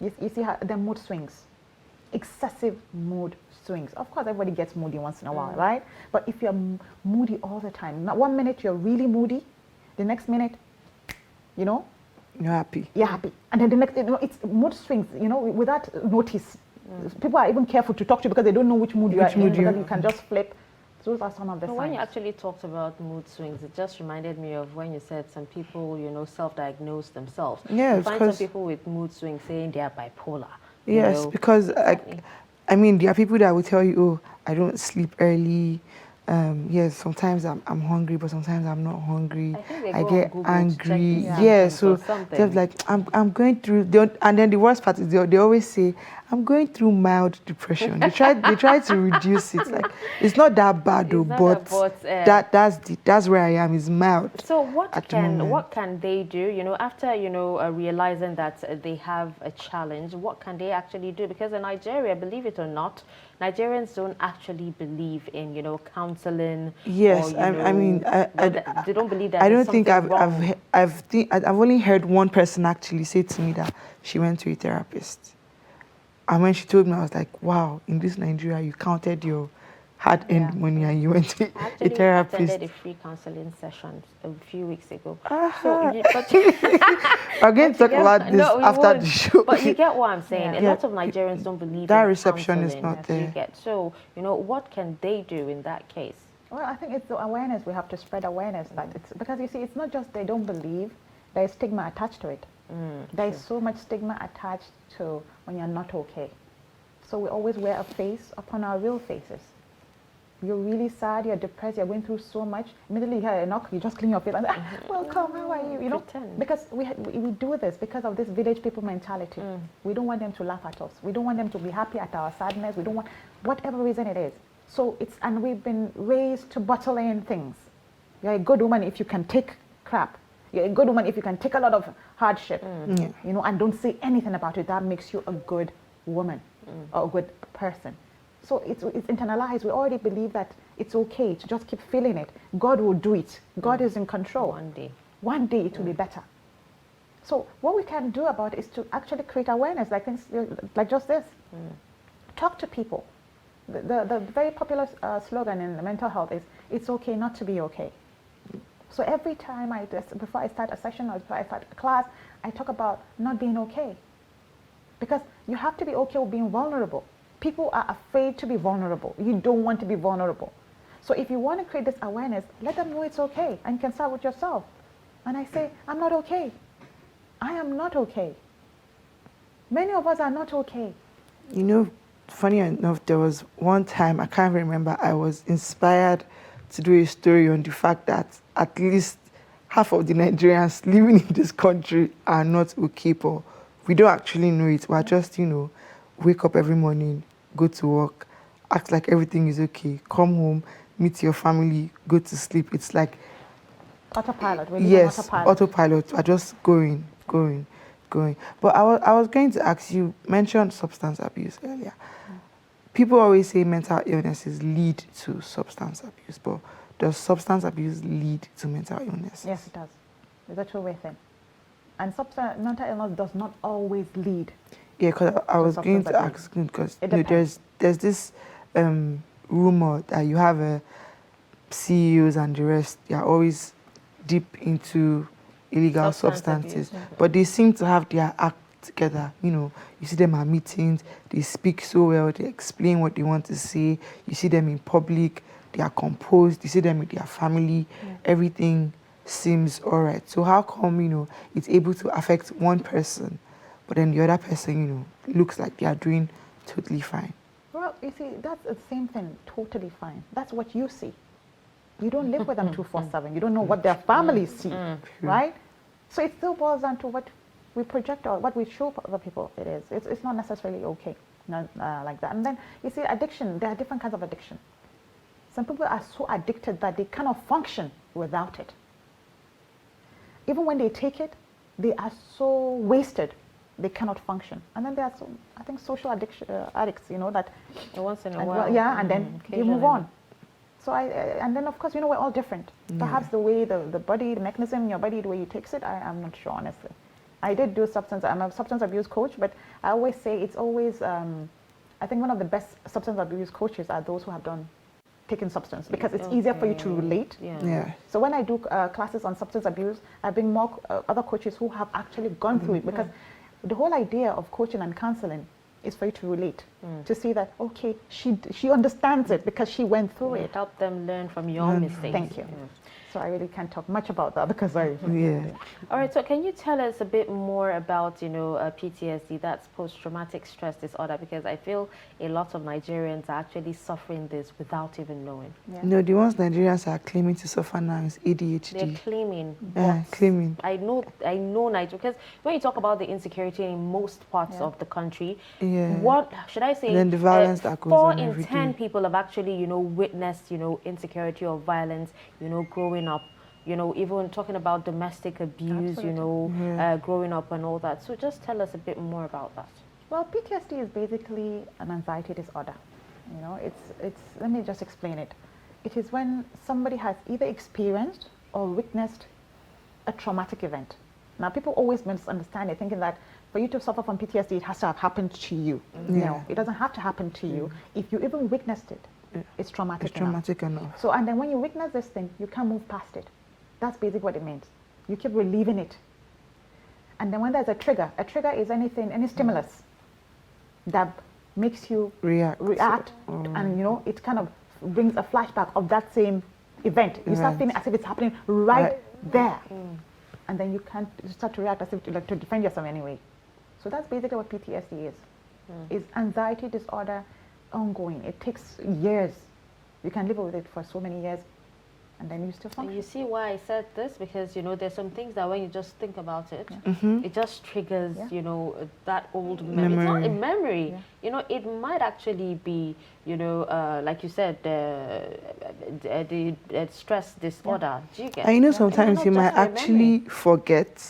You see how the mood swings. Excessive mood swings. Of course, everybody gets moody once in a while, right? But if you're moody all the time, not 1 minute you're really moody, the next minute, you're happy. You're happy. And then the next, it's mood swings, without notice. People are even careful to talk to you because they don't know which mood you are in, because you can just flip. Those are some of the signs. When you actually talked about mood swings, it just reminded me of when you said some people, self-diagnose themselves. Yeah, you find some people with mood swings saying they are bipolar. Yes, because there are people that will tell you, oh, I don't sleep early. Yes, sometimes I'm hungry, but sometimes I'm not hungry. I get angry. Yeah, so they're like, I'm going through. And then the worst part is they always say, I'm going through mild depression. They try to reduce it. Like it's not that bad though, but that's where I am. Is mild. So what can they do? After realizing that they have a challenge, what can they actually do? Because in Nigeria, believe it or not, Nigerians don't actually believe in counseling. Yes, or, they don't believe that. I don't think I've only heard one person actually say to me that she went to a therapist. And when she told me, I was like, wow, in this Nigeria, you counted your hard-earned money and you went to a therapist. I attended a free counseling session a few weeks ago. We're going to talk about this after the show. But you get what I'm saying. A lot of Nigerians don't believe that in reception is not there. So, what can they do in that case? Well, I think it's the awareness. We have to spread awareness. That it's because you see, it's not just they don't believe. There is stigma attached to it. There is so much stigma attached to when you're not okay. So we always wear a face upon our real faces. You're really sad, you're depressed, you're going through so much. Immediately you hear a knock, you just clean your face and welcome, how are you? Pretend. Because we do this because of this village people mentality. We don't want them to laugh at us. We don't want them to be happy at our sadness. We don't want, whatever reason it is. So and we've been raised to bottle in things. You're a good woman if you can take crap. You're a good woman if you can take a lot of hardship, and don't say anything about it. That makes you a good woman or a good person. So it's internalized. We already believe that it's okay to just keep feeling it. God will do it. God is in control. One day it will be better. So what we can do about it is to actually create awareness, like just this. Talk to people. The very popular slogan in mental health is, it's okay not to be okay. So every time before I start a session or before I start a class, I talk about not being okay. Because you have to be okay with being vulnerable. People are afraid to be vulnerable. You don't want to be vulnerable. So if you want to create this awareness, let them know it's okay. And you can start with yourself. And I say, I'm not okay. I am not okay. Many of us are not okay. Funny enough, there was one time, I can't remember, I was inspired to do a story on the fact that at least half of the Nigerians living in this country are not okay, but we don't actually know it. We're just, wake up every morning, go to work, act like everything is okay, come home, meet your family, go to sleep. It's like Autopilot. We're yes, autopilot. autopilot are just going. But I was going to ask you, mentioned substance abuse earlier. People always say mental illnesses lead to substance abuse, but does substance abuse lead to mental illness? Yes, it does. It's a two-way thing. And mental illness does not always lead. Yeah, because I was going to ask, because there's this rumor that you have CEOs and the rest, they are always deep into illegal substances, but they seem to have their act together. You know, you see them at meetings, they speak so well, they explain what they want to say. You see them in public, they are composed. You see them with their family, everything seems all right. So how come, you know, it's able to affect one person, but then the other person, you know, looks like they are doing totally fine? Well, you see, that's the same thing, totally fine. That's what you see. You don't live with them 24/7. You don't know what their families see, right? So it still boils down to what we project or what we show other people it is. It's not necessarily okay, like that. And then, you see, addiction, there are different kinds of addiction. Some people are so addicted that they cannot function without it. Even when they take it, they are so wasted, they cannot function. And then there are some, I think, social addicts, you know, that once in a while, and then they move on. So and then of course, you know, we're all different. Perhaps the way the body, the mechanism in your body, the way you takes it, I'm not sure, honestly. I did do I'm a substance abuse coach, but I always say it's always, I think one of the best substance abuse coaches are those who have taken substance, because it's easier for you to relate. So when I do classes on substance abuse, I bring more other coaches who have actually gone through it, because the whole idea of coaching and counseling is for you to relate, to see that, okay, she understands it because she went through it. Help them learn from your mistakes. Thank you. So I really can't talk much about that because I... All right, so can you tell us a bit more about, you know, PTSD, that's post-traumatic stress disorder, because I feel a lot of Nigerians are actually suffering this without even knowing. No, the ones Nigerians are claiming to suffer now is ADHD. They're claiming. Claiming. I know Nigeria, because when you talk about the insecurity in most parts of the country, what should I say? And then the violence that goes on every 4 in 10 day. people have actually, you know, witnessed, you know, insecurity or violence, you know, growing up, you know, even talking about domestic abuse, you know, growing up and all that. So just tell us a bit more about that. Well, PTSD is basically an anxiety disorder. You know, it's let me just explain it. It is when somebody has either experienced or witnessed a traumatic event. Now, people always misunderstand it, thinking that for you to suffer from PTSD, it has to have happened to you. No, it doesn't have to happen to you. If you even witnessed it, it's traumatic enough. It's traumatic enough. So, and then when you witness this thing, you can't move past it. That's basically what it means. You keep reliving it. And then when there's a trigger is anything, any stimulus that makes you react and, you know, it kind of brings a flashback of that same event. You start feeling as if it's happening right there. And then you start to react as if to defend yourself anyway. So that's basically what PTSD is. It's anxiety disorder, ongoing. It takes years. You can live with it for so many years, and then you still function. And you see why I said this? Because, you know, there's some things that when you just think about it, it just triggers, you know, that old memory. It's not a memory. You know, it might actually be, you know, like you said, the stress disorder. Do you get it? I know sometimes you might actually forget,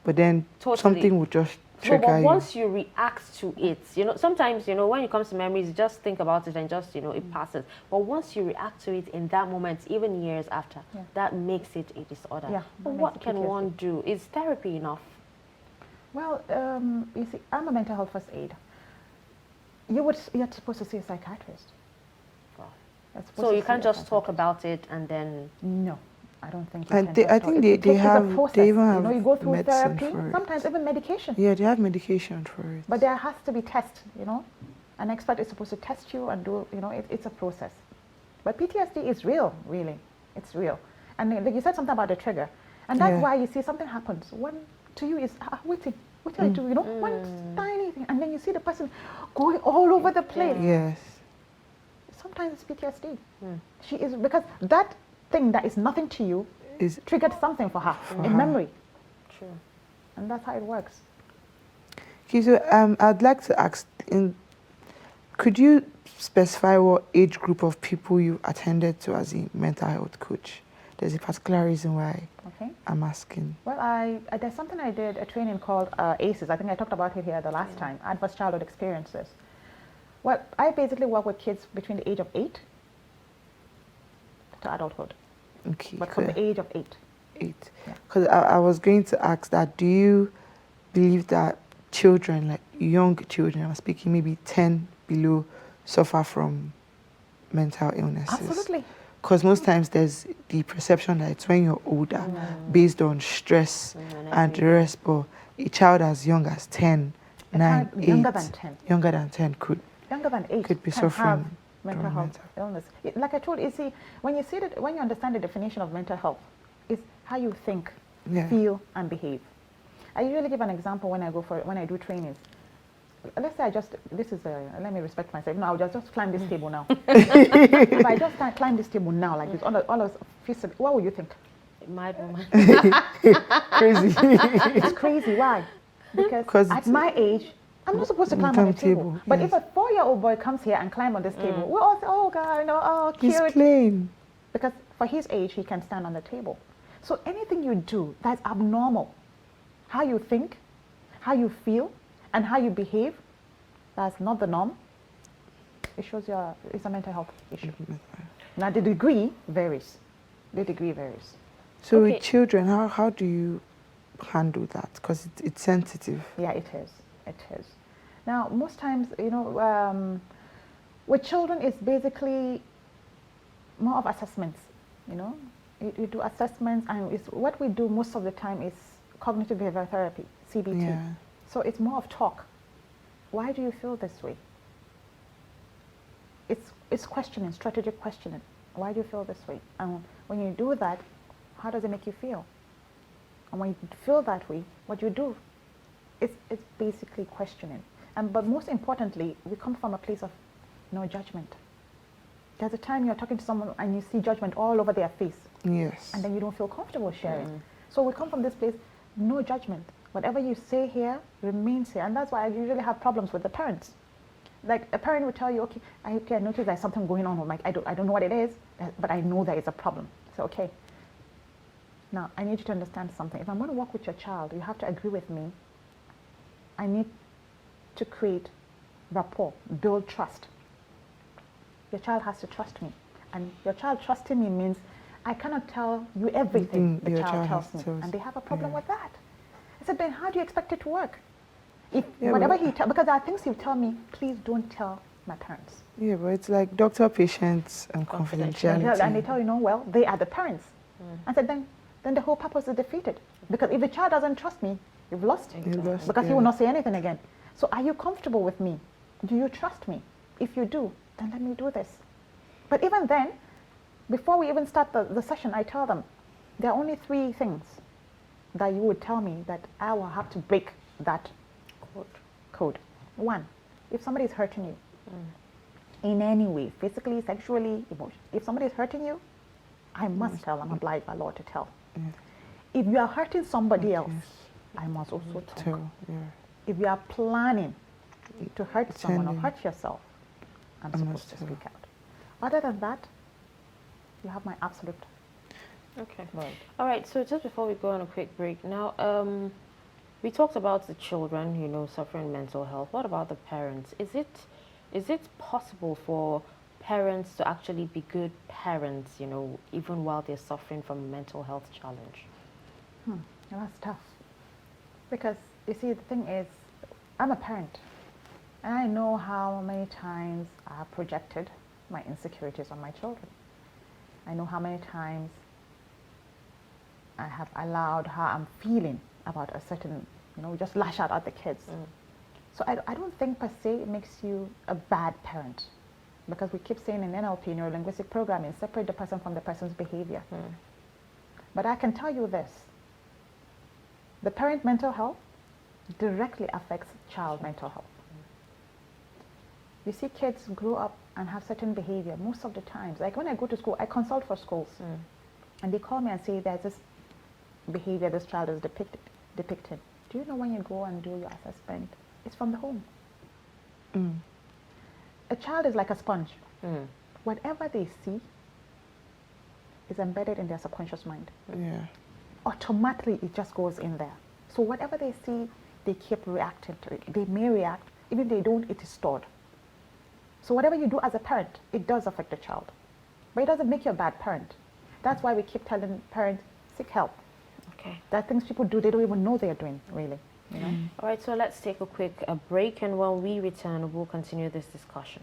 but then something will just trigger but you. once you react to it, you know, sometimes, you know, when it comes to memories, you just think about it and just, you know, it passes. But once you react to it in that moment, even years after, that makes it a disorder. But what can one do? Is therapy enough? Well, you see, I'm a mental health first aid. You're supposed to see a psychiatrist. So you can't just talk about it and then... No. I don't think you can. I think they even have you know, you go through therapy, for it. sometimes even medication. Yeah, they have medication for it. But there has to be tests, you know. An expert is supposed to test you and do, you know, it's a process. But PTSD is real, really. It's real. And like you said something about the trigger. And that's why you see something happens. One to you is waiting. What do I do? You know, one tiny thing. And then you see the person going all over the place. Yes. Sometimes it's PTSD. She is, because that thing that is nothing to you is triggered something for her in memory. True. And that's how it works. Okay, so I'd like to ask, could you specify what age group of people you attended to as a mental health coach? there's a particular reason why Okay. I'm asking. Well, there's something I did, a training called ACEs. I think I talked about it here the last time, Adverse Childhood Experiences. Well, I basically work with kids between the age of 8 to adulthood. Okay. But from the age of 8. 8. Because I was going to ask that, do you believe that children, like young children, I'm speaking maybe 10 below, suffer from mental illnesses? Absolutely. Because most times there's the perception that it's when you're older, based on stress and the rest, but a child as young as 10, 9, 8, younger than 10. Younger than 10 could be can suffering have mental from health illness. Like I told you, see, when you understand the definition of mental health, it's how you think, feel, and behave. I usually give an example when I do trainings. Let's say let me respect myself. No, I'll just climb this table now. If I just climb this table now like this, all of what would you think? Mad woman. Crazy. It's crazy. Why? Because at my age, I'm not supposed to climb on the table. But if a 4-year-old boy comes here and climb on this table, we all say, oh God, oh cute. He's playing. Because for his age, he can stand on the table. So anything you do that's abnormal, how you think, how you feel, and how you behave, that's not the norm. It shows it's a mental health issue. Now the degree varies. So with children, how do you handle that? Because it's sensitive. Yeah, it is. Now most times, with children, it's basically more of assessments. You do assessments, and what we do most of the time is cognitive behavioral therapy, CBT. Yeah. So it's more of talk. Why do you feel this way? It's questioning, strategic questioning. Why do you feel this way? And when you do that, how does it make you feel? And when you feel that way, what do you do? It's basically questioning. But most importantly, we come from a place of no judgment. There's a time you're talking to someone and you see judgment all over their face. Yes. And then you don't feel comfortable sharing. So we come from this place, no judgment. Whatever you say here remains here. And that's why I usually have problems with the parents. Like a parent would tell you, okay, I notice there's something going on with my, I don't know what it is, but I know there is a problem. So, okay. Now, I need you to understand something. If I'm going to work with your child, you have to agree with me. I need to create rapport, build trust. Your child has to trust me. And your child trusting me means I cannot tell you everything the child tells me. And they have a problem with that. I said, then how do you expect it to work? If whatever because there are things you tell me, please don't tell my parents. Yeah, but it's like doctor-patient and confidentiality. And they tell you, well, they are the parents. I said, then the whole purpose is defeated. Because if the child doesn't trust me, you've lost. Because he will not say anything again. So are you comfortable with me? Do you trust me? If you do, then let me do this. But even then, before we even start the session, I tell them, there are only 3 things that you would tell me that I will have to break that code. 1, if somebody is hurting you in any way, physically, sexually, emotionally, if somebody is hurting you, I must tell. I'm obliged by law to tell. If you are hurting somebody else, I must also talk. If you are planning to hurt someone or hurt yourself, I'm supposed to speak out. Other than that, you have my absolute. Okay. All right. So just before we go on a quick break, now we talked about the children, suffering mental health. What about the parents? Is it possible for parents to actually be good parents, even while they're suffering from a mental health challenge? That's tough. Because you see, the thing is, I'm a parent, and I know how many times I have projected my insecurities on my children. I know how many times I have allowed how I'm feeling about a certain, just lash out at the kids. So I don't think per se it makes you a bad parent, because we keep saying in NLP, neurolinguistic programming, separate the person from the person's behavior. But I can tell you this, the parent mental health directly affects child mental health. You see kids grow up and have certain behavior most of the times. Like when I go to school, I consult for schools, and they call me and say there's this behavior this child is depicting. Do you know when you go and do your assessment, it's from the home. A child is like a sponge. Whatever they see is embedded in their subconscious mind. Yeah. Automatically, it just goes in there. So whatever they see, they keep reacting to it. They may react, even if they don't, it is stored. So whatever you do as a parent, it does affect the child. But it doesn't make you a bad parent. That's why we keep telling parents, seek help. Okay. There are things people do, they don't even know they're doing, really. You know? All right, so let's take a quick break, and when we return, we'll continue this discussion.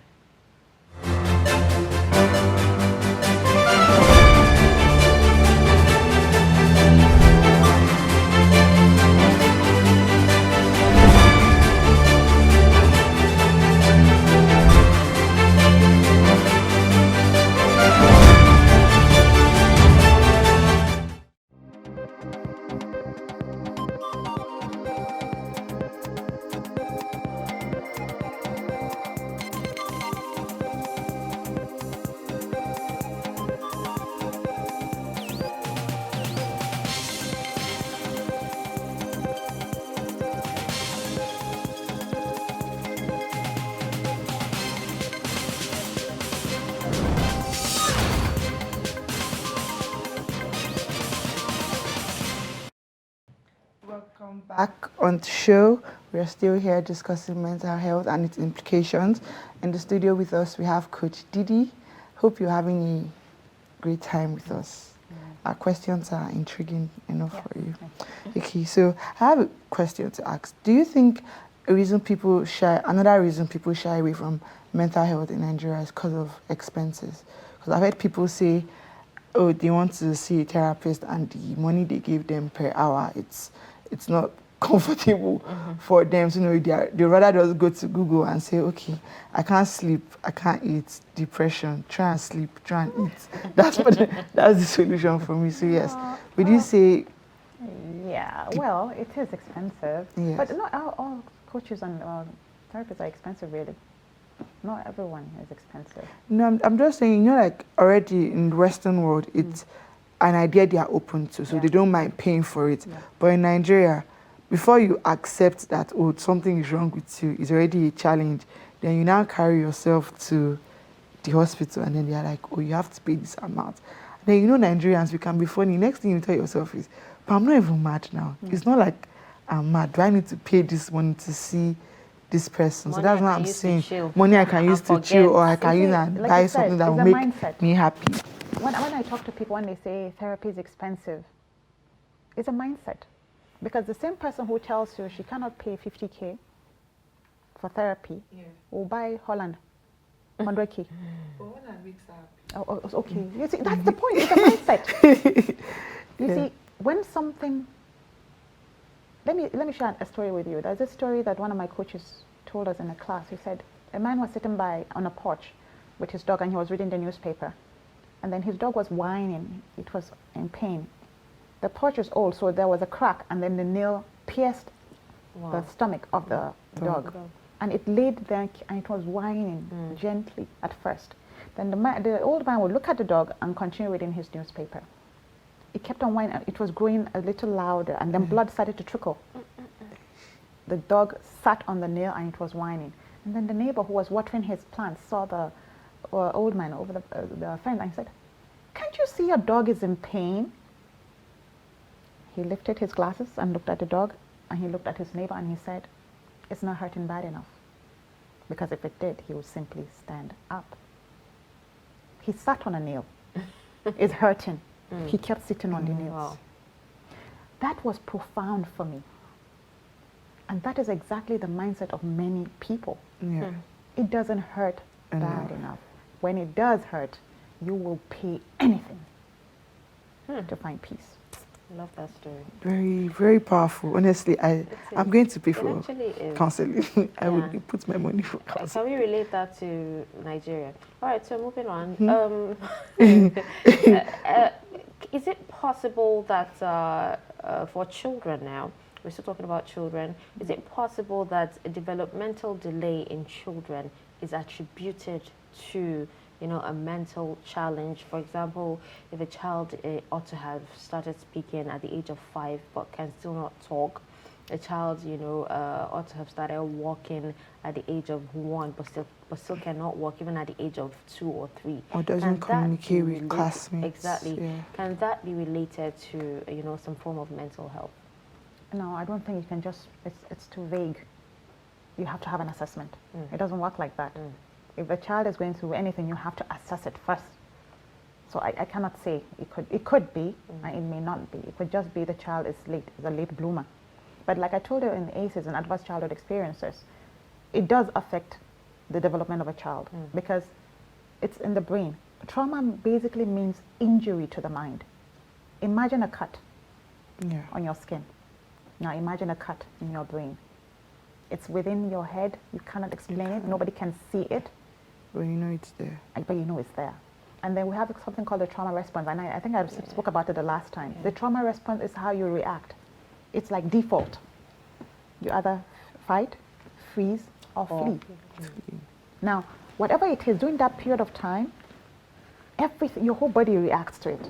Welcome back on the show. We are still here discussing mental health and its implications. In the studio with us, we have Coach Didi. Hope you're having a great time with us. Our questions are intriguing enough for you. Okay, so I have a question to ask. Do you think another reason people shy away from mental health in Nigeria is because of expenses? Because I've heard people say, oh, they want to see a therapist and the money they give them per hour, it's not comfortable for them. So, you know, they rather just go to Google and say, okay, I can't sleep, I can't eat, depression, try and sleep, try and eat. That's the solution for me. So yes, would you say? Yeah, well, it is expensive, Yes. but not all coaches and therapists are expensive, really. Not everyone is expensive. No, I'm just saying, you know, like already in the Western world, it's an idea they are open to, so they don't mind paying for it. But in Nigeria, before you accept that, oh, something is wrong with you, it's already a challenge, then you now carry yourself to the hospital and then they're like, oh, you have to pay this amount. Then, you know, Nigerians, we can be funny. Next thing you tell yourself is, but I'm not even mad now. It's not like I'm mad. Do I need to pay this money to see this person? So that's what I'm saying. Money I can use to chill, or I can use and buy something that will make me happy. When I talk to people, when they say therapy is expensive, it's a mindset. Because the same person who tells you she cannot pay 50K for therapy will buy Holland 100K. Oh, okay. You see, that's the point. It's a mindset. You see, when something. Let me share a story with you. There's a story that one of my coaches told us in a class. He said a man was sitting on a porch with his dog and he was reading the newspaper. And then his dog was whining. It was in pain. The porch is old, so there was a crack, and then the nail pierced the stomach of the dog. And it laid there, and it was whining gently at first. Then the old man would look at the dog and continue reading his newspaper. It kept on whining. It was growing a little louder, and then blood started to trickle. The dog sat on the nail, and it was whining. And then the neighbor who was watering his plants saw the old man over the fence, and he said, "Can't you see your dog is in pain?" He lifted his glasses and looked at the dog, and he looked at his neighbor, and he said, "It's not hurting bad enough. Because if it did, he would simply stand up." He sat on a nail. It's hurting. He kept sitting on the nails. Wow. That was profound for me. And that is exactly the mindset of many people. Yeah. It doesn't hurt bad enough. When it does hurt, you will pay anything to find peace. I love that story. Very, very powerful. Honestly, I'm going to pay for counseling. I would put my money for counseling. Can we relate that to Nigeria? All right, so moving on. Is it possible that for children now, we're still talking about children, is it possible that a developmental delay in children is attributed to, you know, a mental challenge? For example, if a child ought to have started speaking at the age of 5 but can still not talk, a child, you know, ought to have started walking at the age of 1, but still cannot walk even at the age of 2 or 3. Or doesn't communicate with classmates. Exactly. Yeah. Can that be related to, you know, some form of mental health? No, I don't think you can just, it's too vague. You have to have an assessment. It doesn't work like that. If a child is going through anything, you have to assess it first. So I cannot say it could be, and it may not be. It could just be the child is a late bloomer. But like I told you in ACEs and adverse childhood experiences, it does affect the development of a child because it's in the brain. Trauma basically means injury to the mind. Imagine a cut on your skin. Now imagine a cut in your brain. It's within your head. You cannot explain it. Nobody can see it. But you know it's there. But you know it's there. And then we have something called the trauma response. And I think I spoke about it the last time. The trauma response is how you react. It's like default. You either fight, freeze, or flee. Now, whatever it is, during that period of time, everything, your whole body reacts to it.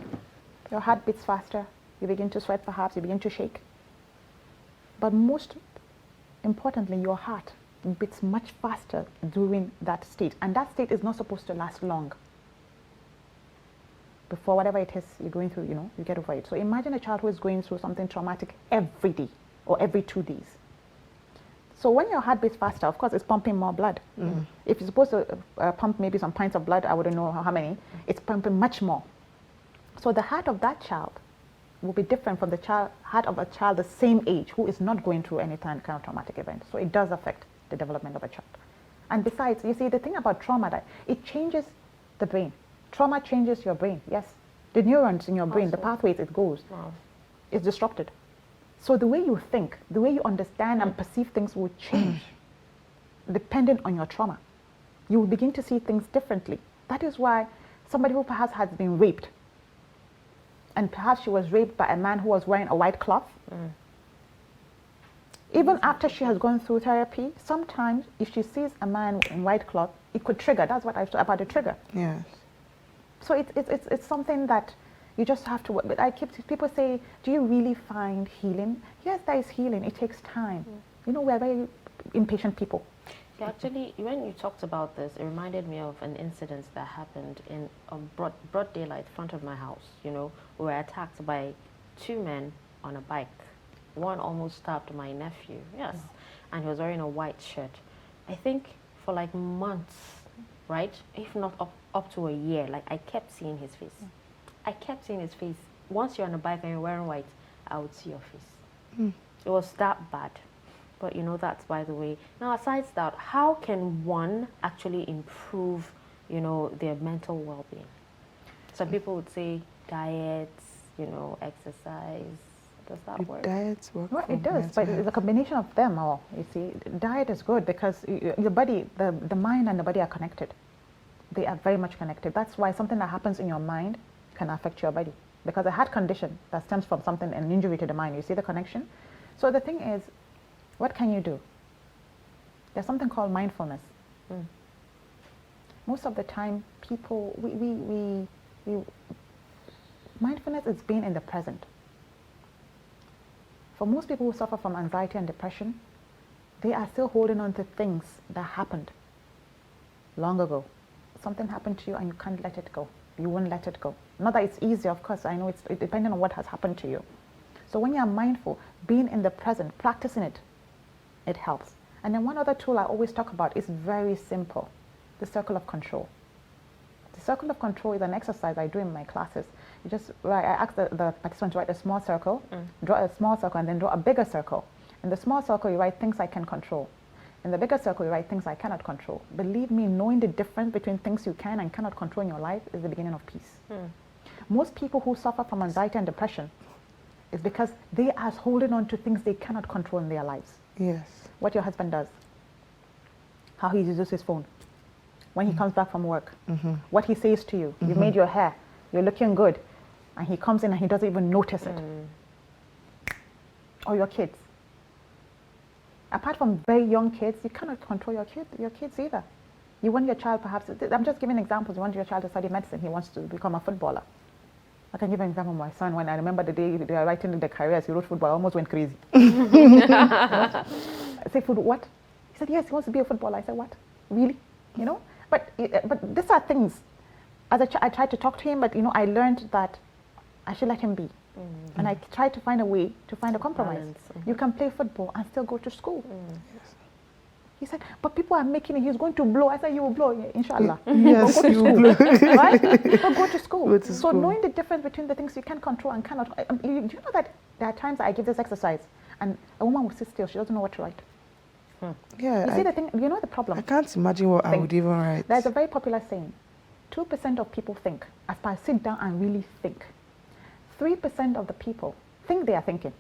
Your heart beats faster. You begin to sweat perhaps. You begin to shake. But most importantly, your heart beats much faster during that state. And that state is not supposed to last long. Before whatever it is you're going through, you know, you get over it. So imagine a child who is going through something traumatic every day or every 2 days. So when your heart beats faster, of course, it's pumping more blood. If you're supposed to pump maybe some pints of blood, I wouldn't know how many, it's pumping much more. So the heart of that child will be different from the heart of a child the same age who is not going through any kind of traumatic event. So it does affect the development of a child. And besides, you see, the thing about trauma, that it changes the brain. Trauma changes your brain, yes. The neurons in your brain, the pathways it goes, is disrupted. So the way you think, the way you understand and perceive things will change dependent on your trauma. You will begin to see things differently. That is why somebody who perhaps has been raped, and perhaps she was raped by a man who was wearing a white cloth, even after she has gone through therapy, sometimes if she sees a man in white cloth, it could trigger. That's what I said about the trigger. Yes. So it's something that you just have to work. But people say, do you really find healing? Yes, there is healing. It takes time. You know, we're very impatient people. Yeah, actually, when you talked about this, it reminded me of an incident that happened in broad daylight in front of my house. You know, we were attacked by 2 men on a bike. One almost stabbed my nephew, yes, and he was wearing a white shirt. I think for like months, right, if not up to a year, like I kept seeing his face. I kept seeing his face. Once you're on a bike and you're wearing white, I would see your face. It was that bad. But you know, that's by the way. Now, aside that, how can one actually improve, you know, their mental well-being? Some people would say diets, you know, exercise. Does that work? Diets work. Well, it does, but it's a combination of them all. You see, diet is good because your body, the mind and the body are connected. They are very much connected. That's why something that happens in your mind can affect your body, because a heart condition that stems from something, an injury to the mind. You see the connection? So the thing is, what can you do? There's something called mindfulness. Most of the time, people, mindfulness is being in the present. For most people who suffer from anxiety and depression, they are still holding on to things that happened long ago. Something happened to you and you can't let it go. You won't let it go. Not that it's easy, of course. I know it's depending on what has happened to you. So when you're mindful, being in the present, practicing it, it helps. And then one other tool I always talk about is very simple, the circle of control. The circle of control is an exercise I do in my classes. You just, I ask the participants to write a small circle, draw a small circle, and then draw a bigger circle. In the small circle, you write things I can control. In the bigger circle, you write things I cannot control. Believe me, knowing the difference between things you can and cannot control in your life is the beginning of peace. Most people who suffer from anxiety and depression is because they are holding on to things they cannot control in their lives. Yes. What your husband does, how he uses his phone, when he comes back from work, what he says to you. You made your hair, you're looking good, and he comes in and he doesn't even notice it. Or your kids. Apart from very young kids, you cannot control your kids either. You want your child perhaps, I'm just giving examples, you want your child to study medicine, he wants to become a footballer. I can give an example of my son. When I remember the day they are writing the careers, he wrote football. I almost went crazy. I said, football, what? He said, yes, he wants to be a footballer. I said, what? Really? You know? But these are things. As I tried to talk to him, but you know, I learned that I should let him be. And I tried to find a way to find a compromise. You can play football and still go to school. Yes. He said, but people are making it, he's going to blow. I said, you will blow, inshallah. Yes, but go to you school. will blow. Right? But go to school. Go to So school. knowing the difference between the things you can control and cannot. Do you know that there are times I give this exercise and a woman will sit still, she doesn't know what to write. Yeah. You see the thing, you know the problem? I can't imagine what I would even write. There's a very popular saying, 2% of people think. As I sit down and really think. 3% of the people think they are thinking.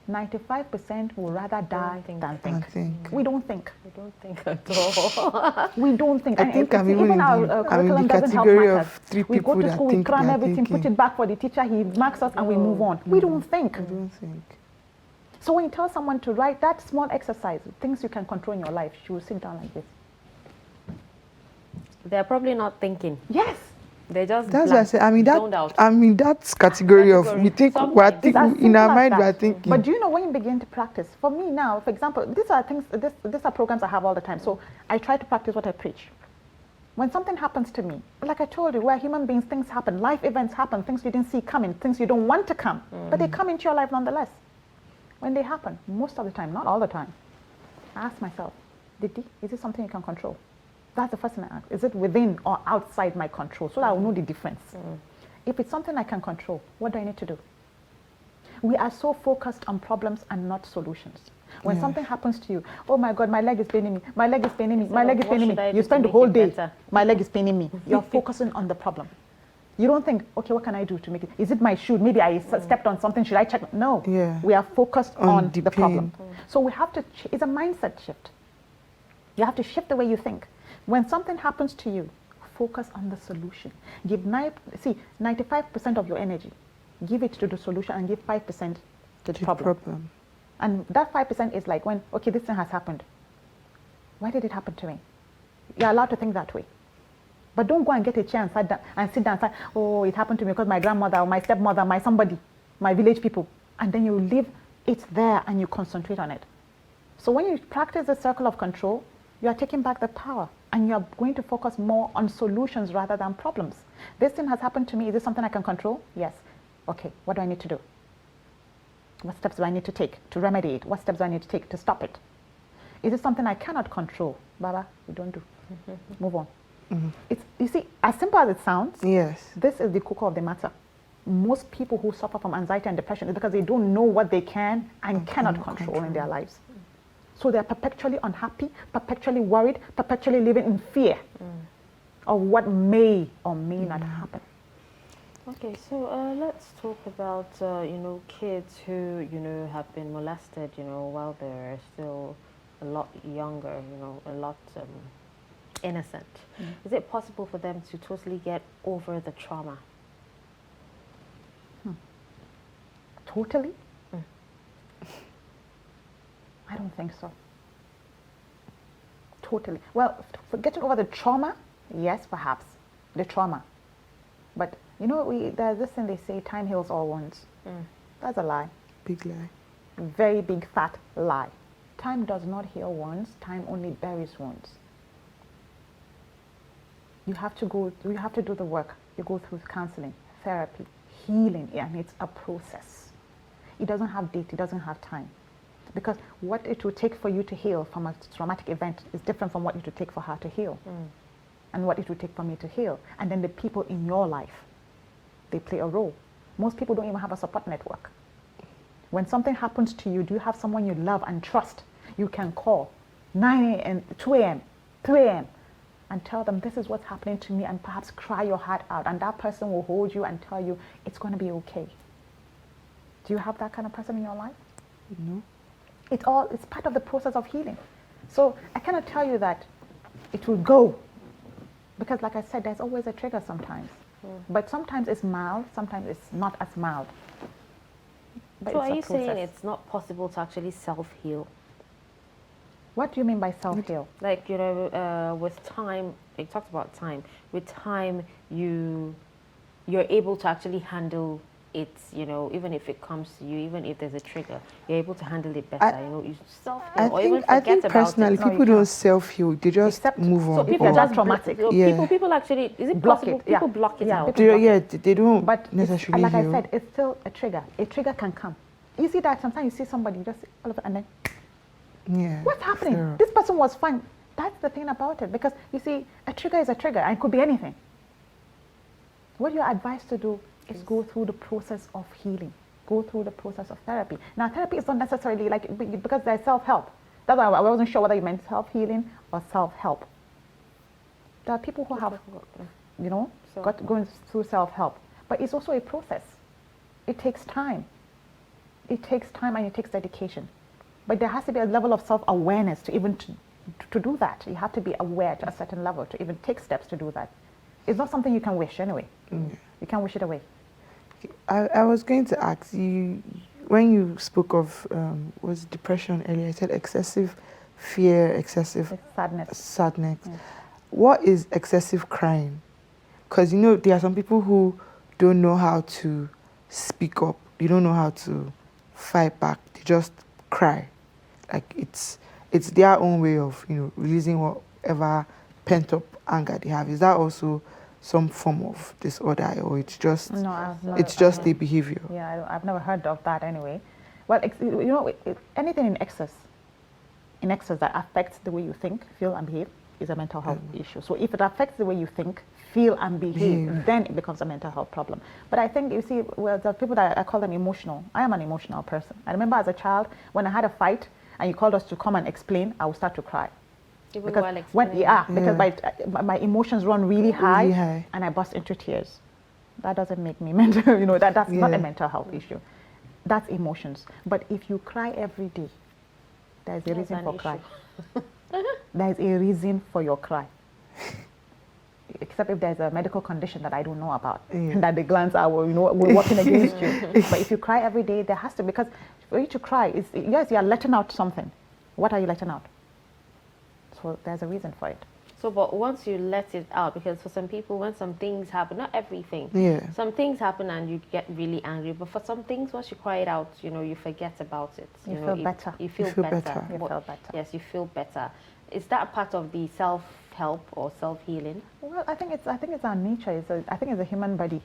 95% will rather die than think. We don't think. We don't think at all. We don't think. I think I'm even in the category of 3 we people go to that school, think we cram they are everything, thinking. put it back for the teacher, he marks us and we move on. We don't think. I don't think. So when you tell someone to write that small exercise, things you can control in your life, she will sit down like this. They're probably not thinking. Yes. They just That's what I say. I'm in that category of we think we're thinking in our mind we're thinking. But do you know when you begin to practice? For me now, for example, these are things. These are programs I have all the time. So I try to practice what I preach. When something happens to me, like I told you, we're human beings. Things happen. Life events happen. Things you didn't see coming. Things you don't want to come, but they come into your life nonetheless. When they happen, most of the time, not all the time, I ask myself, is it something you can control? That's the first thing I ask. Is it within or outside my control? So that I will know the difference. If it's something I can control, what do I need to do? We are so focused on problems and not solutions. When something happens to you, oh my God, my leg is paining me, my leg is paining me, my leg is paining me. You spend the whole day, my leg is paining me. You're focusing on the problem. You don't think, okay, what can I do to make it? Is it my shoe? Maybe I stepped on something. Should I check? No. We are focused on the problem. So we have to, it's a mindset shift. You have to shift the way you think. When something happens to you, focus on the solution. Give 95% of your energy. Give it to the solution and give 5% to the problem. And that 5% is like when, okay, this thing has happened. Why did it happen to me? You're allowed to think that way. But don't go and get a chair and sit down and say, oh, it happened to me because my grandmother or my stepmother, my somebody, my village people. And then you leave it there and you concentrate on it. So when you practice the circle of control, you are taking back the power and you are going to focus more on solutions rather than problems. This thing has happened to me. Is this something I can control? Yes. Okay, what do I need to do? What steps do I need to take to remedy it? What steps do I need to take to stop it? Is it something I cannot control? Baba, you don't do. Move on. It's, you see, as simple as it sounds, this is the core of the matter. Most people who suffer from anxiety and depression is because they don't know what they can and cannot control in their lives. So they're perpetually unhappy, perpetually worried, perpetually living in fear of what may or may not happen. Okay, so let's talk about kids who have been molested while they're still a lot younger, a lot innocent. Is it possible for them to totally get over the trauma? Totally? I don't think so. Totally. Well, for getting over the trauma, yes, perhaps. The trauma. But, there's this thing they say, time heals all wounds. That's a lie. Big lie. Very big, fat lie. Time does not heal wounds. Time only buries wounds. You have to do the work. You go through counseling, therapy, healing, and it's a process. It doesn't have date, it doesn't have time. Because what it will take for you to heal from a traumatic event is different from what it will take for her to heal. And what it will take for me to heal. And then the people in your life, they play a role. Most people don't even have a support network. When something happens to you, do you have someone you love and trust? You can call 9 a.m., 2 a.m., 3 a.m. and tell them this is what's happening to me and perhaps cry your heart out. And that person will hold you and tell you it's going to be okay. Do you have that kind of person in your life? No. It's part of the process of healing. So I cannot tell you that it will go. Because like I said, there's always a trigger sometimes. But sometimes it's mild, sometimes it's not as mild. But so are you saying it's not possible to actually self-heal? What do you mean by self-heal? Like, with time, you talked about time. With time, you you're able to actually handle it, you know, even if it comes to you, even if there's a trigger, you're able to handle it better. You know, you self-heal or even I forget think about personally, it. people don't self-heal; they just move on. So people or- just traumatic. People actually, is it Block possible? it, yeah. People block it Yeah, out. people block yeah, it. they don't But necessarily like heal. I said, it's still a trigger. A trigger can come. You see that sometimes you see somebody just all of it and then Yeah. what's happening? fair. This person was fine. That's the thing about it, because you see, a trigger is a trigger and it could be anything. What you're advised to do is go through the process of healing, go through the process of therapy. Now, therapy is not necessarily like, because there's self-help. That's why I wasn't sure whether you meant self-healing or self-help. There are people who have, you know, going through self-help, but it's also a process. It takes time. It takes time and it takes dedication. But there has to be a level of self-awareness to even to do that. You have to be aware to a certain level to even take steps to do that. It's not something you can wish anyway. You can't wish it away. I was going to ask you, when you spoke of was depression earlier, I said excessive fear, excessive sadness. What is excessive crying? Because, you know, there are some people who don't know how to speak up. They don't know how to fight back. They just cry. Like it's their own way of, you know, releasing whatever pent up anger they have. Is that also some form of disorder, or it's just the behavior? Yeah, I've never heard of that anyway. Well, you know, anything in excess that affects the way you think, feel, and behave is a mental health issue. So if it affects the way you think, feel, and behave, then it becomes a mental health problem. But I think, you see, well, the people that I call them emotional. I am an emotional person. I remember as a child, when I had a fight and you called us to come and explain, I would start to cry. Even Because while explaining. because my emotions run really high, and I burst into tears. That doesn't make me mental, you know, that's not a mental health issue. That's emotions. But if you cry every day, there's a reason for cry. There's a reason for your cry. Except if there's a medical condition that I don't know about, that the glands are, you know, working against you. But if you cry every day, there has to, because for you to cry, yes, you're letting out something. What are you letting out? So there's a reason for it. So, but once you let it out, because for some people, when some things happen, not everything, some things happen and you get really angry, but for some things, once you cry it out, you know, you forget about it. You feel better. You feel better. You feel better. Yes, you feel better. Is that part of the self-help or self-healing? Well, I think it's our nature. I think it's a human body.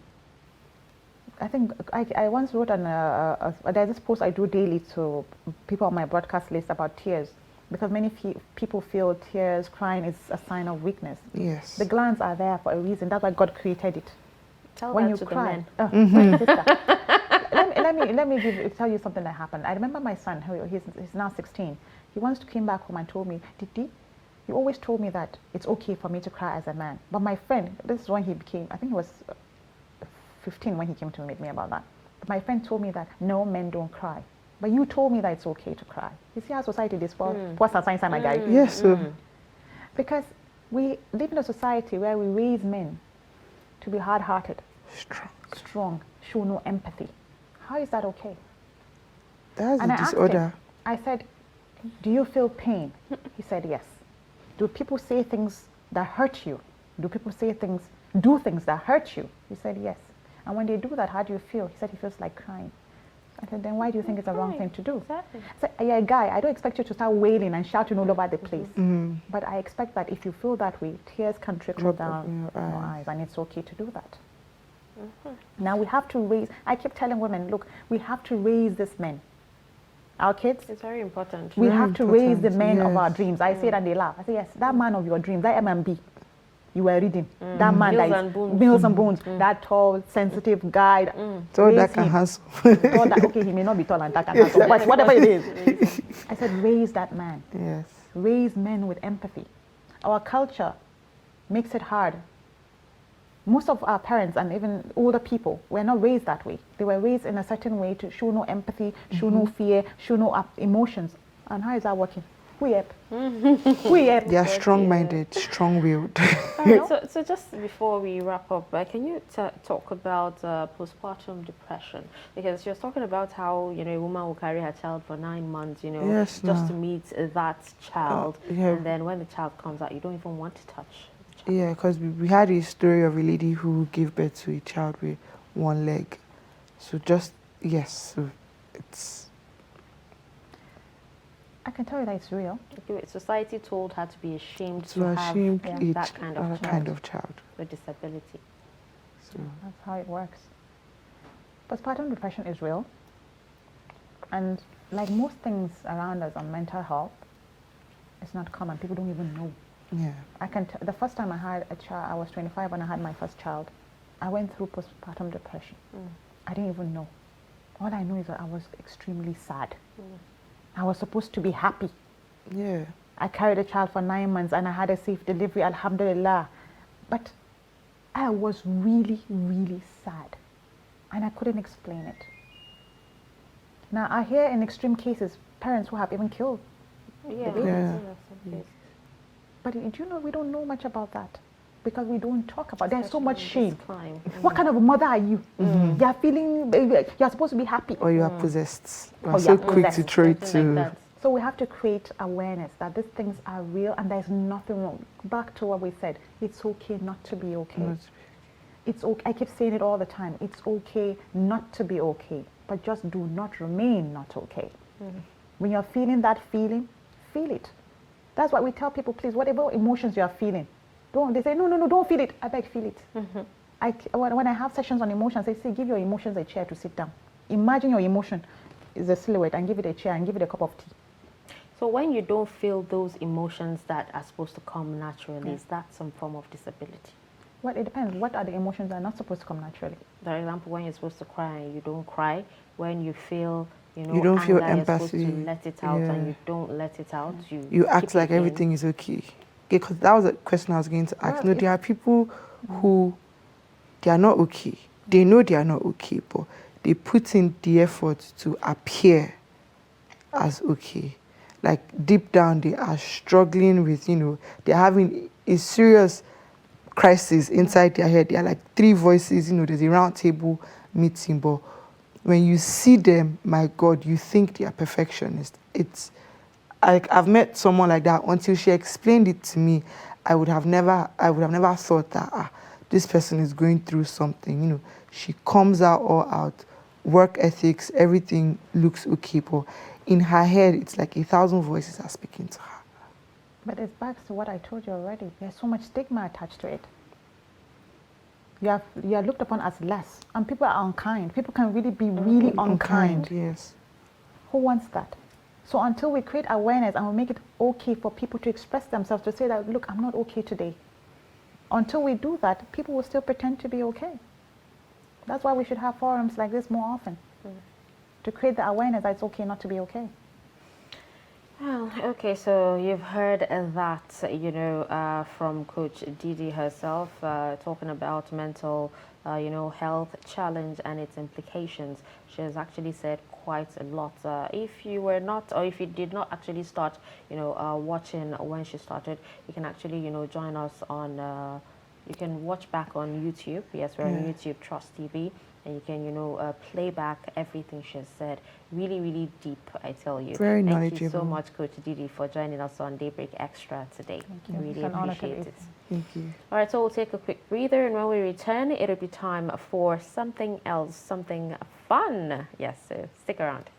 I think I once wrote there's this post I do daily to people on my broadcast list about tears. Because many people feel tears, crying is a sign of weakness. Yes. The glands are there for a reason. That's why God created it. Tell when that you to cry, the men. My sister. let me tell you something that happened. I remember my son, he's now 16. He once came back home and told me, Didi, you always told me that it's okay for me to cry as a man. But my friend, this is when he became, I think he was 15 when he came to meet me about that. But my friend told me that no, men don't cry. But you told me that it's okay to cry. You see how society is for science and my guy? Yes, sir. Because we live in a society where we raise men to be hard-hearted, strong, show no empathy. How is that okay? That's and a I disorder. Asked him, I said, do you feel pain? He said, yes. Do people say things that hurt you? Do people do things that hurt you? He said, yes. And when they do that, how do you feel? He said he feels like crying. I said, then why do you think it's the wrong thing to do? Exactly. I said, you're a guy. I don't expect you to start wailing and shouting all over the place. But I expect that if you feel that way, tears can trickle down your eyes, and it's okay to do that. Now we have to raise, I keep telling women, look, we have to raise these men. Our kids. It's very important. We have to raise the men of our dreams. I say it and they laugh. I say, yes, that man of your dreams, that M&B. You were reading. That man Mills and Bones, that tall, sensitive guy. Tall, that can hustle. Okay, he may not be tall and that can hustle, but whatever it is. I said, raise that man. Yes. Raise men with empathy. Our culture makes it hard. Most of our parents and even older people were not raised that way. They were raised in a certain way to show no empathy, show no fear, show no emotions. And how is that working? We up. They are strong-minded, strong-willed. So just before we wrap up, can you talk about postpartum depression? Because you're talking about how, you know, a woman will carry her child for 9 months, you know, just to meet that child. And then when the child comes out, you don't even want to touch the Yeah, because we had a story of a lady who gave birth to a child with one leg. So so it's... I can tell you that it's real. Society told her to be ashamed to have that kind of child with disability. So that's how it works. Postpartum depression is real. And like most things around us on mental health, it's not common. People don't even know. Yeah. The first time I had a child, I was 25 when I had my first child. I went through postpartum depression. I didn't even know. All I know is that I was extremely sad. I was supposed to be happy. Yeah. I carried a child for 9 months and I had a safe delivery, alhamdulillah. But I was really, really sad. And I couldn't explain it. Now, I hear in extreme cases, parents who have even killed the babies. But do you know, we don't know much about that. Because we don't talk about it. There's so much shame. What kind of a mother are you? You're feeling, you're supposed to be happy. Or you are possessed. We're so quick to try to... So we have to create awareness that these things are real and there's nothing wrong. Back to what we said, it's okay not to be okay. It's okay. I keep saying it all the time. It's okay not to be okay, but just do not remain not okay. When you're feeling that feeling, feel it. That's why we tell people, please, whatever emotions you are feeling, they say, no, don't feel it. I beg, feel it. When I have sessions on emotions, they say, give your emotions a chair to sit down. Imagine your emotion is a silhouette and give it a chair and give it a cup of tea. So when you don't feel those emotions that are supposed to come naturally, is that some form of disability? Well, it depends. What are the emotions that are not supposed to come naturally? For example, when you're supposed to cry and you don't cry, when you feel, you don't feel empathy. You're supposed to let it out and you don't let it out. You act like everything is okay. Because that was a question I was going to ask. No, there are people who, they are not okay. They know they are not okay, but they put in the effort to appear as okay. Like deep down, they are struggling with, they're having a serious crisis inside their head. They are like 3 voices, there's a round table meeting, but when you see them, my God, you think they are perfectionists. I've met someone like that. Until she explained it to me, I would have never thought that this person is going through something. She comes out all out, work ethics, everything looks okay, but in her head, it's like 1,000 voices are speaking to her. But it's back to what I told you already. There's so much stigma attached to it. You are looked upon as less, and people are unkind. People can really be really unkind. Yes. Who wants that? So until we create awareness and we make it okay for people to express themselves, to say that, look, I'm not okay today. Until we do that, people will still pretend to be okay. That's why we should have forums like this more often, to create the awareness that it's okay not to be okay. Well, okay, so you've heard that, from Coach Didi herself, talking about mental, health challenge and its implications. She has actually said quite a lot. If you were not, or if you did not actually start, watching when she started, you can actually, join us on, you can watch back on YouTube. Yes, we're on YouTube, Trust TV. And you can, play back everything she has said. Really, really deep, I tell you. Very knowledgeable. Thank you so much, Coach Didi, for joining us on Daybreak Extra today. Thank you. Really appreciate it. Thank you. All right, so we'll take a quick breather, and when we return, it'll be time for something else, something fun. Yes, so stick around.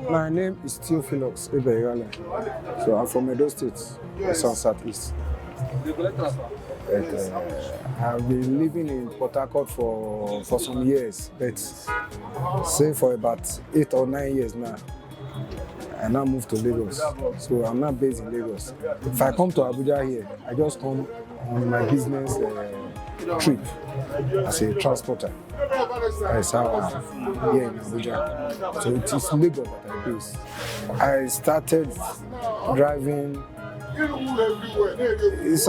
My name is Theophilus Ebeyale. So I'm from Edo State, Southeast. I've been living in Port Harcourt for some years, but say for about 8 or 9 years now. I now moved to Lagos, so I'm now based in Lagos. If I come to Abuja here, I just come on my business trip as a transporter. That's how I'm here in Abuja. So it is Lagos that I base. I started driving. It's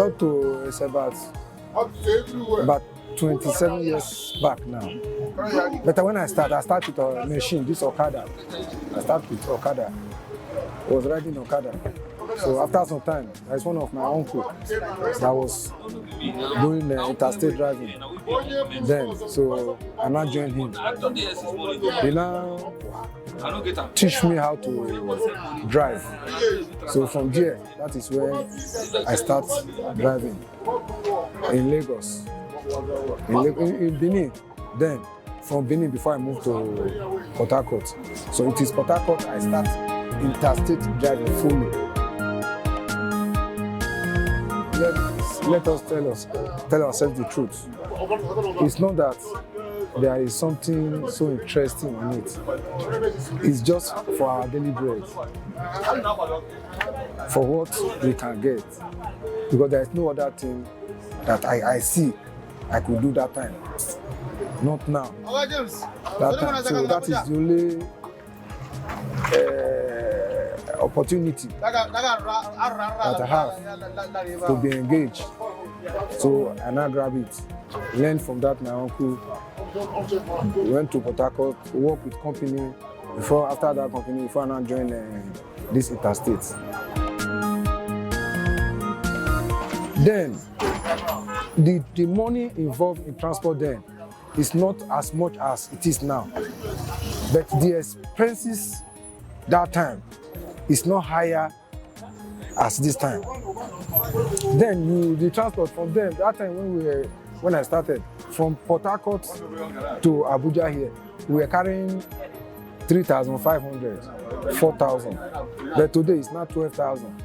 about 27 years back now. But when I started with a machine, this Okada. I started with Okada. I was riding Okada. So after some time, there's one of my uncle that was doing interstate driving. Then, so I now joined him. He now teach me how to drive. So from there, that is where I start driving in Lagos. In Benin. Then from Benin before I moved to Port Harcourt. So it is Port Harcourt I start interstate driving fully. Let us tell ourselves the truth. It's not that there is something so interesting in it. It's just for our daily bread, for what we can get. Because there is no other thing that I see I could do that time. Not now. That time. So that is the only opportunity that I have to be engaged. So I now grab it. Learned from that my uncle. Went to Port Harcourt, worked with company. After that company, before I now joined this interstate. Then the money involved in transport then is not as much as it is now. But the expenses that time is not higher as this time. Then the transport from them, that time when I started, from Port Harcourt to Abuja here, we were carrying 3,500, 4,000. But today it's not 12,000.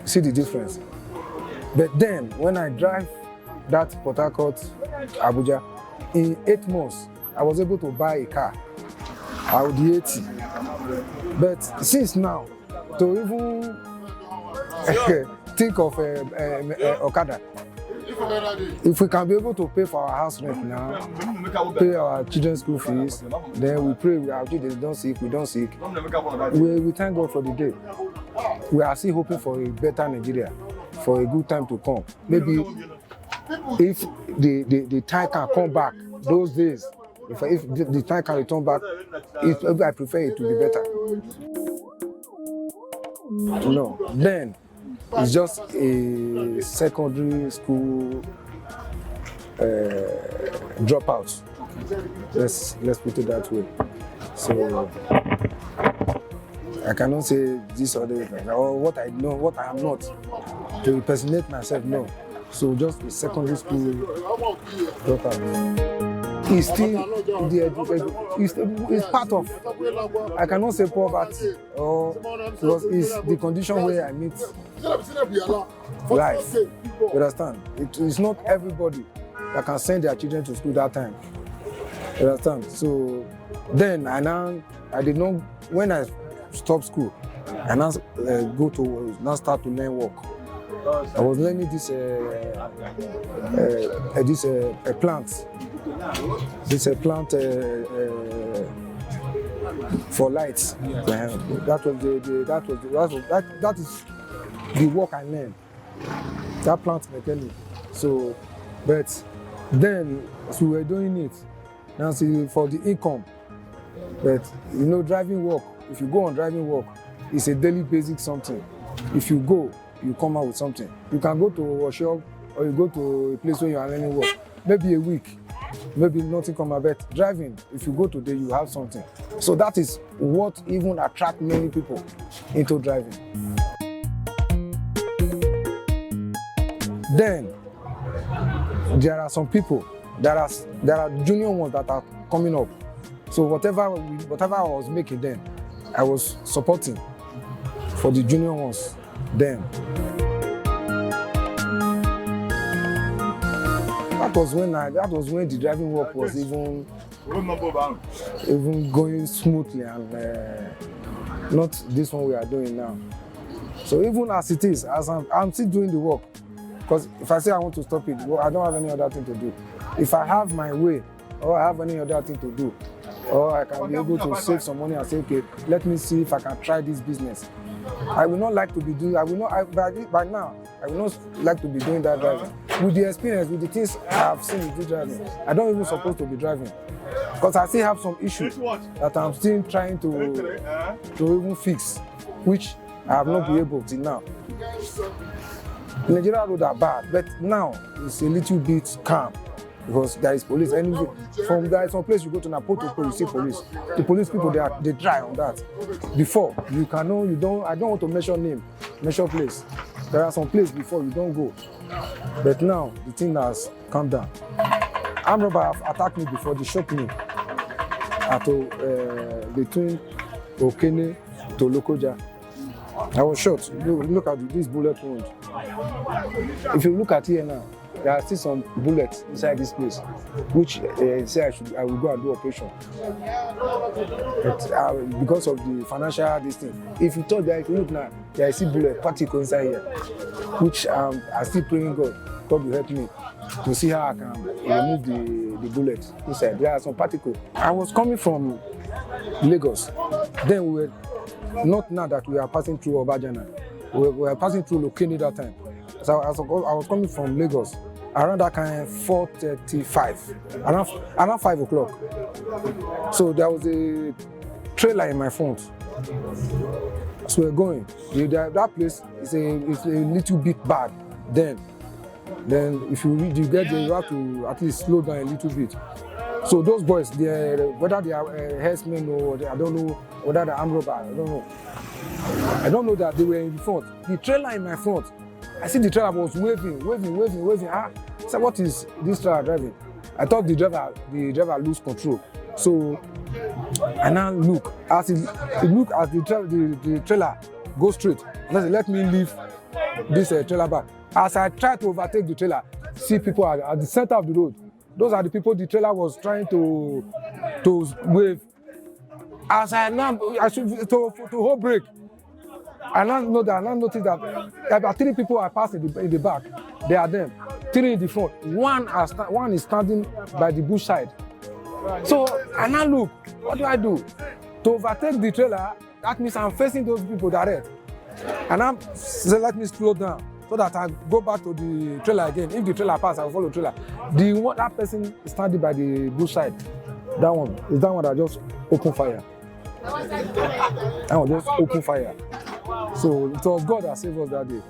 See the difference. But then when I drive that Port Harcourt, Abuja, in 8 months, I was able to buy a car, Audi 80. But since now, to even think of Okada, if we can be able to pay for our house rent now, pay our children's school fees, then we pray our children don't sick, we don't sick. We thank God for the day. We are still hoping for a better Nigeria, for a good time to come. Maybe if the time can come back, those days, if the time can return back, I prefer it to be better. No, then it's just a secondary school dropout. Let's put it that way. So I cannot say this or that, or what I know, what I am not, to impersonate myself. No. So just a secondary school dropout. It's still it's part of, I cannot say poverty, or because it's the condition where I meet life. You understand? It's not everybody that can send their children to school that time. You understand? So then I did not, when I stopped school, I now start to learn work. I was learning this plant. This plant for lights. That is the work I learned. That plant mechanic. So, but then as we were doing it, now see for the income. But driving work. If you go on driving work, it's a daily basic something. If you go, you come out with something. You can go to a workshop or you go to a place where you are learning work. Maybe a week, maybe nothing come out. But driving, if you go today, you have something. So that is what even attracts many people into driving. Then there are some people, there are junior ones that are coming up. So whatever I was making then, I was supporting for the junior ones then. That was when the driving work was even going smoothly and not this one we are doing now. So even as it is, as I'm still doing the work, because if I say I want to stop it, well, I don't have any other thing to do. If I have my way, or I have any other thing to do, or I can be able to save some money and say, okay, let me see if I can try this business. I will not like to be doing, by now, I will not like to be doing that driving. With the experience, with the things I have seen with this driving, I don't even supposed to be driving. Because I still have some issues that I'm still trying to even fix, which I have not been able till now. Nigeria roads are bad, but now it's a little bit calm because there is police. And there is some place you go to Napoto, you see police. The police people they try on that. Before I don't want to measure place. There are some places before you don't go, but now the thing has calmed down. Armed robbers have attacked me before. They shot me at between Okene to Lokoja. I was shot. Look at this bullet wound. If you look at here now, there are still some bullets inside this place, which say I will go and do operation. But, because of the financial distance. If you look now, there is still bullet particle inside here, which I still praying God will help me to see how I can remove the bullet inside. There are some particles. I was coming from Lagos. Then we were not now that we are passing through Obajana. We were passing through Lokene that time. So I was coming from Lagos around that kind 4:35, around 5 o'clock. So there was a trailer in my front. So we're going. That place is a little bit bad. Then if you get there, you have to at least slow down a little bit. So those boys, whether they are herdsmen or I don't know whether they're armed robbers, I don't know. I don't know that they were in the front. The trailer in my front, I see the trailer was waving. So what is this trailer driving? I thought the driver lose control. So I now look as the trailer goes straight. And I said, let me leave this trailer back. As I try to overtake the trailer, see people at the center of the road. Those are the people the trailer was trying to wave. As I should to hold brake. I now notice that about 3 people are passing in the back. They are them. 3 in the front. One is standing by the bush side. So I now look. What do I do? To overtake the trailer, that means I'm facing those people direct. And I'm say let me slow down so that I go back to the trailer again. If the trailer passes, I will follow the trailer. That person is standing by the bush side. That one is that one that just open fire. That one just open fire. So it was God that saved us that day.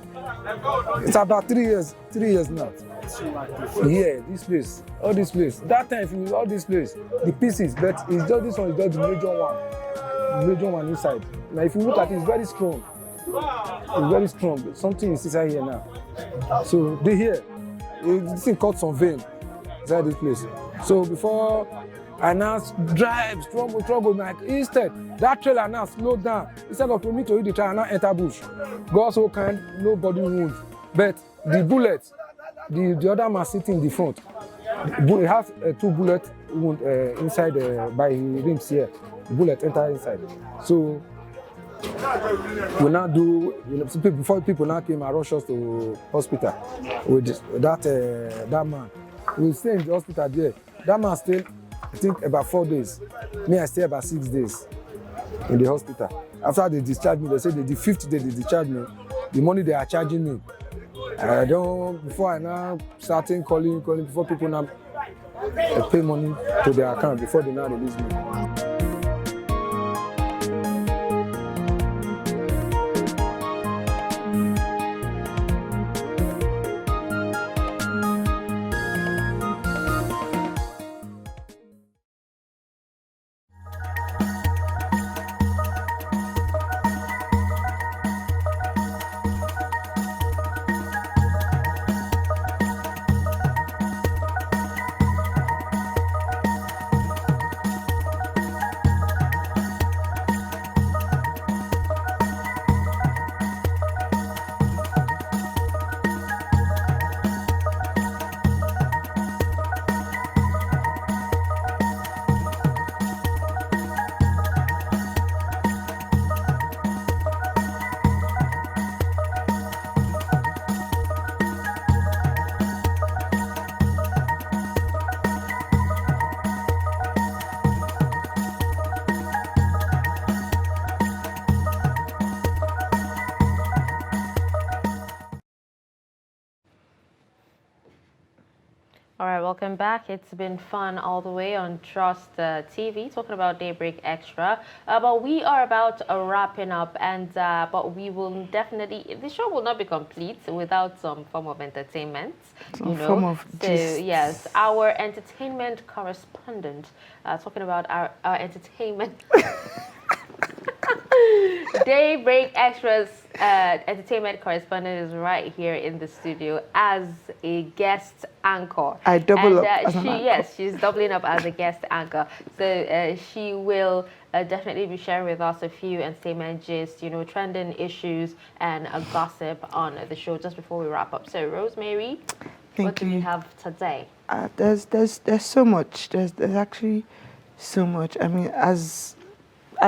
It's about 3 years now. Yeah, this place, all this place. That time, all this place, the pieces, but it's just this one is just the major one inside. Now, if you look at it, it's very strong. It's very strong. Something is inside here now. So they here, this thing caught some vein inside this place. So before I now drive, struggle, like instead, that trailer now slowed down. Instead of me to hit the trailer, now enter bush. God so kind, nobody wound. But the bullet, the other man sitting in the front, he has 2 bullet wound inside by his rims here. The bullet enter inside. So we now do, before people now came and rushed us to hospital with that man. We stay in the hospital there. That man stayed, I think, about 4 days. Me, I stay about 6 days in the hospital. After they discharged me, they said the 5th day they discharged me, the money they are charging me. Before I now starting calling, before people now pay money to their account before they now release me. All right, welcome back. It's been fun all the way on Trust TV, talking about Daybreak Extra. But we are about wrapping up, and but we will definitely, the show will not be complete without some form of entertainment. Some form of So gist. yes, our entertainment correspondent, talking about our entertainment. Daybreak Extra's entertainment correspondent is right here in the studio as a guest anchor. I double and, up as an anchor. she's doubling up as a guest anchor. So she will definitely be sharing with us a few entertainment gist, trending issues and a gossip on the show just before we wrap up. So Rosemary, what do we have today? There's so much. There's actually so much. I mean, as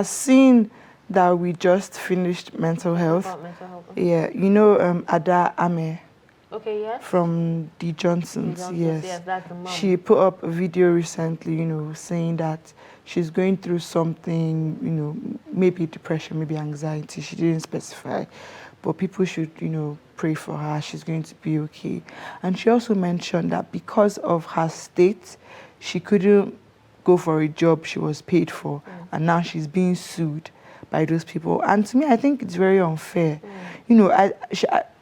seen that we just finished mental health. About mental health. Yeah, Ada Ame. Okay, yes. From the Johnsons, Yes, that's the mom. She put up a video recently, saying that she's going through something, maybe depression, maybe anxiety. She didn't specify, but people should, pray for her. She's going to be okay. And she also mentioned that because of her state, she couldn't go for a job she was paid for, and now she's being sued by those people. And to me, I think it's very unfair.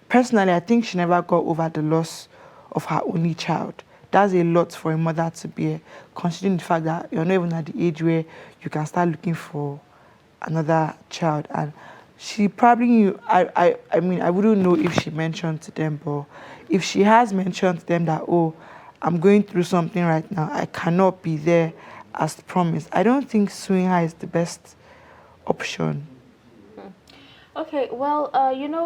Personally, I think she never got over the loss of her only child. That's a lot for a mother to bear, considering the fact that you're not even at the age where you can start looking for another child. And she probably knew, I mean, I wouldn't know if she mentioned to them, but if she has mentioned to them that, oh, I'm going through something right now, I cannot be there as promised, I don't think suing her is the best option. Okay, well,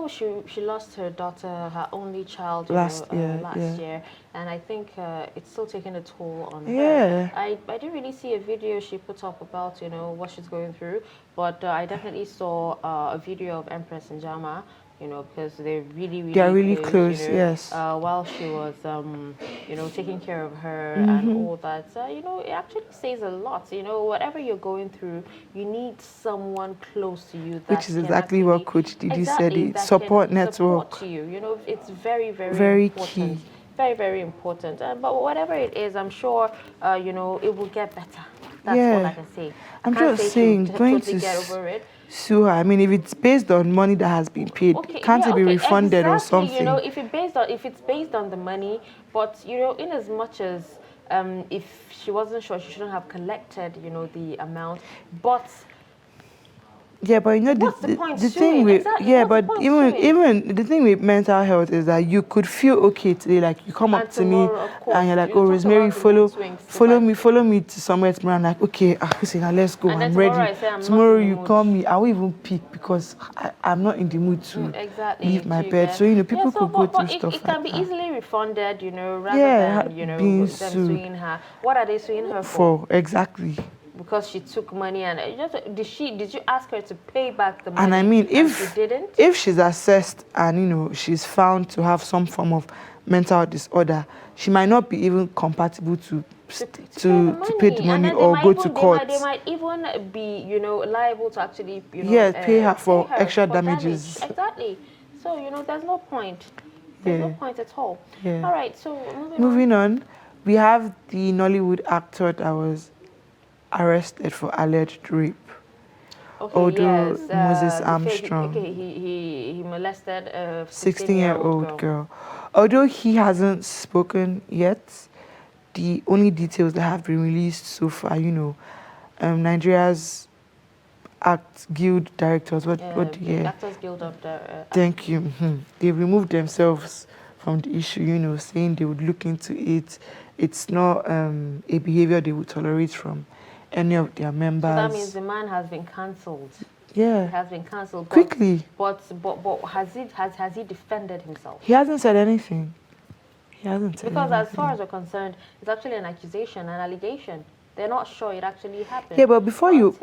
she lost her daughter, her only child, last year, and I think it's still taking a toll on her. I didn't really see a video she put up about, what she's going through, but I definitely saw a video of Empress Njama, because they're really close, yes. While she was, taking care of her and all that, it actually says a lot. Whatever you're going through, you need someone close to you. That Which is exactly what Coach Didi said. It's support network. Support you. It's very very important. Key. Very, very important. But whatever it is, I'm sure, it will get better. That's all I can say. I'm just saying, going to get over it. Sue her. I mean, if it's based on money that has been paid, can't it be refunded or something? If it's based on the money, but in as much as if she wasn't sure, she shouldn't have collected, the amount. But yeah, but the thing with even the thing with mental health is that you could feel okay today, like you come up to me and you're like, oh, Rosemary, follow me to somewhere tomorrow. I'm like, okay, let's go. I'm ready. Tomorrow you call me, I will even pick because I'm not in the mood to leave my bed. So people could go through stuff. It can be easily refunded, rather than them suing her. What are they suing her for? Exactly. Because she took money and did you ask her to pay back the money? And I mean, if she's assessed and she's found to have some form of mental disorder, she might not be even compatible to pay the money or go to court. They might even be liable to actually pay her for extra damages. Exactly. So there's no point. There's no point at all. Yeah. All right. So moving on, we have the Nollywood actor that was arrested for alleged rape. Although Moses Armstrong, he molested a 16-year-old girl. Although he hasn't spoken yet, the only details that have been released so far, Nigeria's Act Guild directors. Actors Guild of Thank you. They removed themselves from the issue, saying they would look into it. It's not a behavior they would tolerate from any of their members. So that means the man has been cancelled. Yeah. He has been cancelled. Quickly. But has he defended himself? He hasn't said anything. Because as far as we're concerned, it's actually an accusation, an allegation. They're not sure it actually happened. Yeah, but before you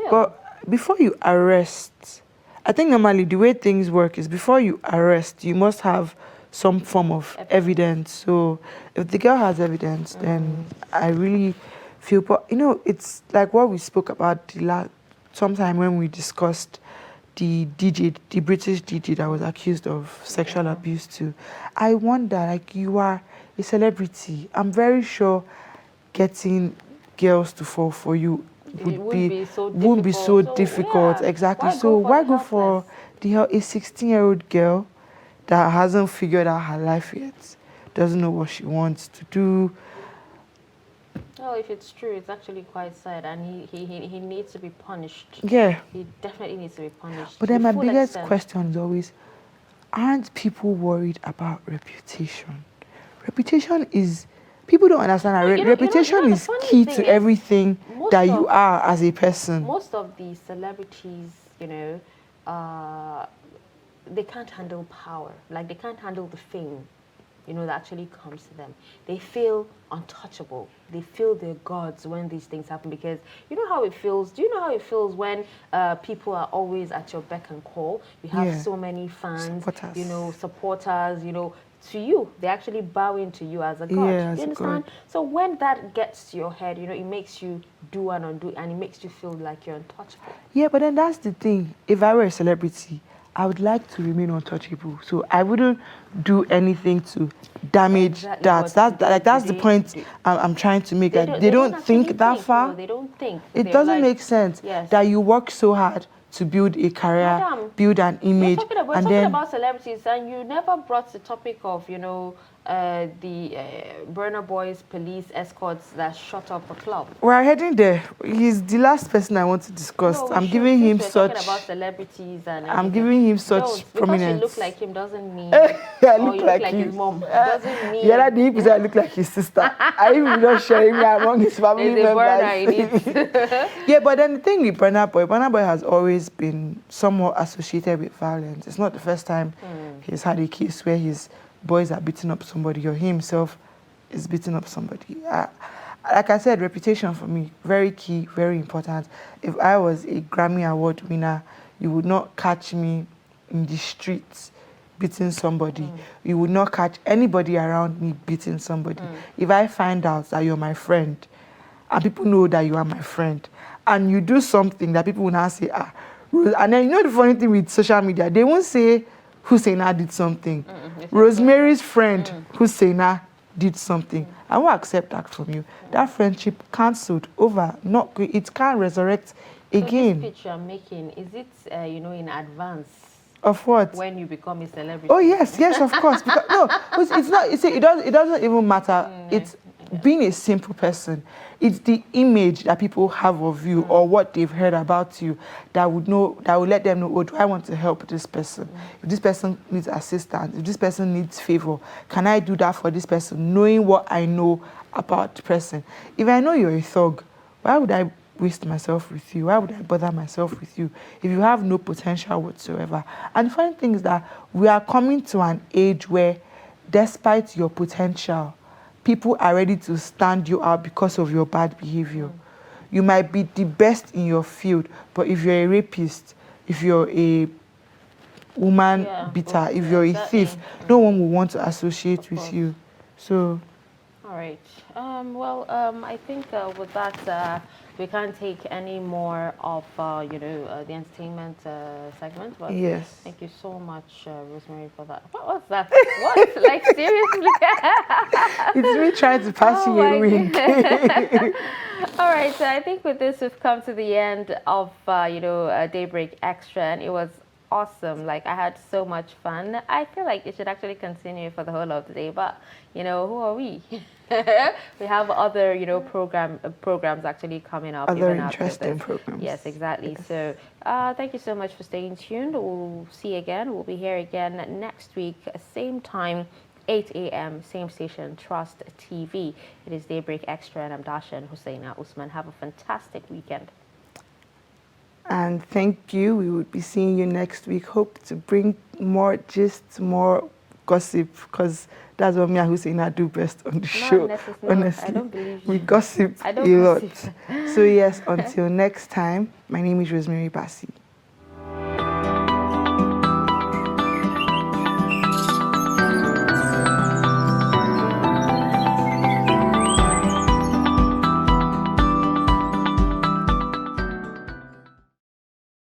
arrest, I think normally the way things work is before you arrest, you must have some form of evidence. So if the girl has evidence, then I really feel, but it's like what we spoke about sometime when we discussed the British DJ that was accused of sexual abuse too. I wonder, like, you are a celebrity, I'm very sure getting girls to fall for you won't be so difficult. Yeah. Exactly. So why go for a 16-year-old girl that hasn't figured out her life yet, doesn't know what she wants to do? Well, if it's true, it's actually quite sad, and he needs to be punished. Yeah. He definitely needs to be punished. But then my biggest question is always, aren't people worried about reputation? Reputation is, people don't understand that reputation is key to everything that you are as a person. Most of the celebrities, you know, they can't handle power. Like, they can't handle the fame, you know, that actually comes to them. They feel untouchable. They feel they're gods when these things happen, because you know how it feels. Do you know how it feels when people are always at your beck and call? You have so many fans, you know, supporters, you know, to you. They actually bow into you as a god. Yeah, you understand? So when that gets to your head, you know, it makes you do and undo, and it makes you feel like you're untouchable. Yeah, but then that's the thing. If I were a celebrity, I would like to remain untouchable. So I wouldn't do anything to damage that. That's the point I'm trying to make. They don't think that far. They don't think. It doesn't make sense that you work so hard to build a career, build an image, we're talking about celebrities, and you never brought the topic of, you know, the Burna Boy's police escorts that shut up a club. We're heading there. He's the last person I want to discuss. No, I'm giving him such. Talking about celebrities and I'm giving him such prominence. Because you look like him doesn't mean. I look like his mom. Doesn't mean. The other day, he said I look like his sister. I even not sharing me among his family members. Yeah, but then the thing with Burna Boy has always been somewhat associated with violence. It's not the first time he's had a case where his boys are beating up somebody or he himself is beating up somebody. Like I said, reputation for me, very key, very important. If I was a Grammy Award winner, you would not catch me in the streets beating somebody. You would not catch anybody around me beating somebody. If I find out that you're my friend, and people know that you are my friend, and you do something that people will now say, and then you know the funny thing with social media, they won't say Husseina did something. Rosemary's friend, Husseina, did something. I won't accept that from you. That friendship cancelled, over, not good. It can't resurrect again. So this speech you're making, is it, you know, in advance? Of what? When you become a celebrity. Oh yes, of course. Because, no, it's not. It doesn't even matter. It's being a simple person. It's the image that people have of you or what they've heard about you that would let them know, oh, do I want to help this person? If this person needs assistance, if this person needs favor, can I do that for this person? Knowing what I know about the person. If I know you're a thug, why would I waste myself with you? Why would I bother myself with you if you have no potential whatsoever? And the funny thing is that we are coming to an age where, despite your potential, people are ready to stand you out because of your bad behavior. You might be the best in your field, but if you're a rapist, if you're a woman beater, if you're a thief, no one will want to associate with you. So, all right. I think with that, we can't take any more of, you know, the entertainment segment. But yes. Thank you so much, Rosemary, for that. What was that? What? Like, seriously? It's me trying to pass you a wink. All right. So I think with this, we've come to the end of, you know, Daybreak Extra, and it was awesome. Like, I had so much fun. I feel like it should actually continue for the whole of the day, but you know, who are we? We have other, you know, programs actually coming up. Other interesting programs. Yes, exactly. Yes. So thank you so much for staying tuned. We'll see you again. We'll be here again next week, same time, 8 a.m., same station, Trust TV. It is Daybreak Extra, and I'm Dasha and Husseina Usman. Have a fantastic weekend. And thank you. We will be seeing you next week. Hope to bring more gist, more gossip, because that's what me and Husseina do best on the show. Honestly, I don't believe you. We gossip a lot. So yes, until next time, my name is Rosemary Bassi.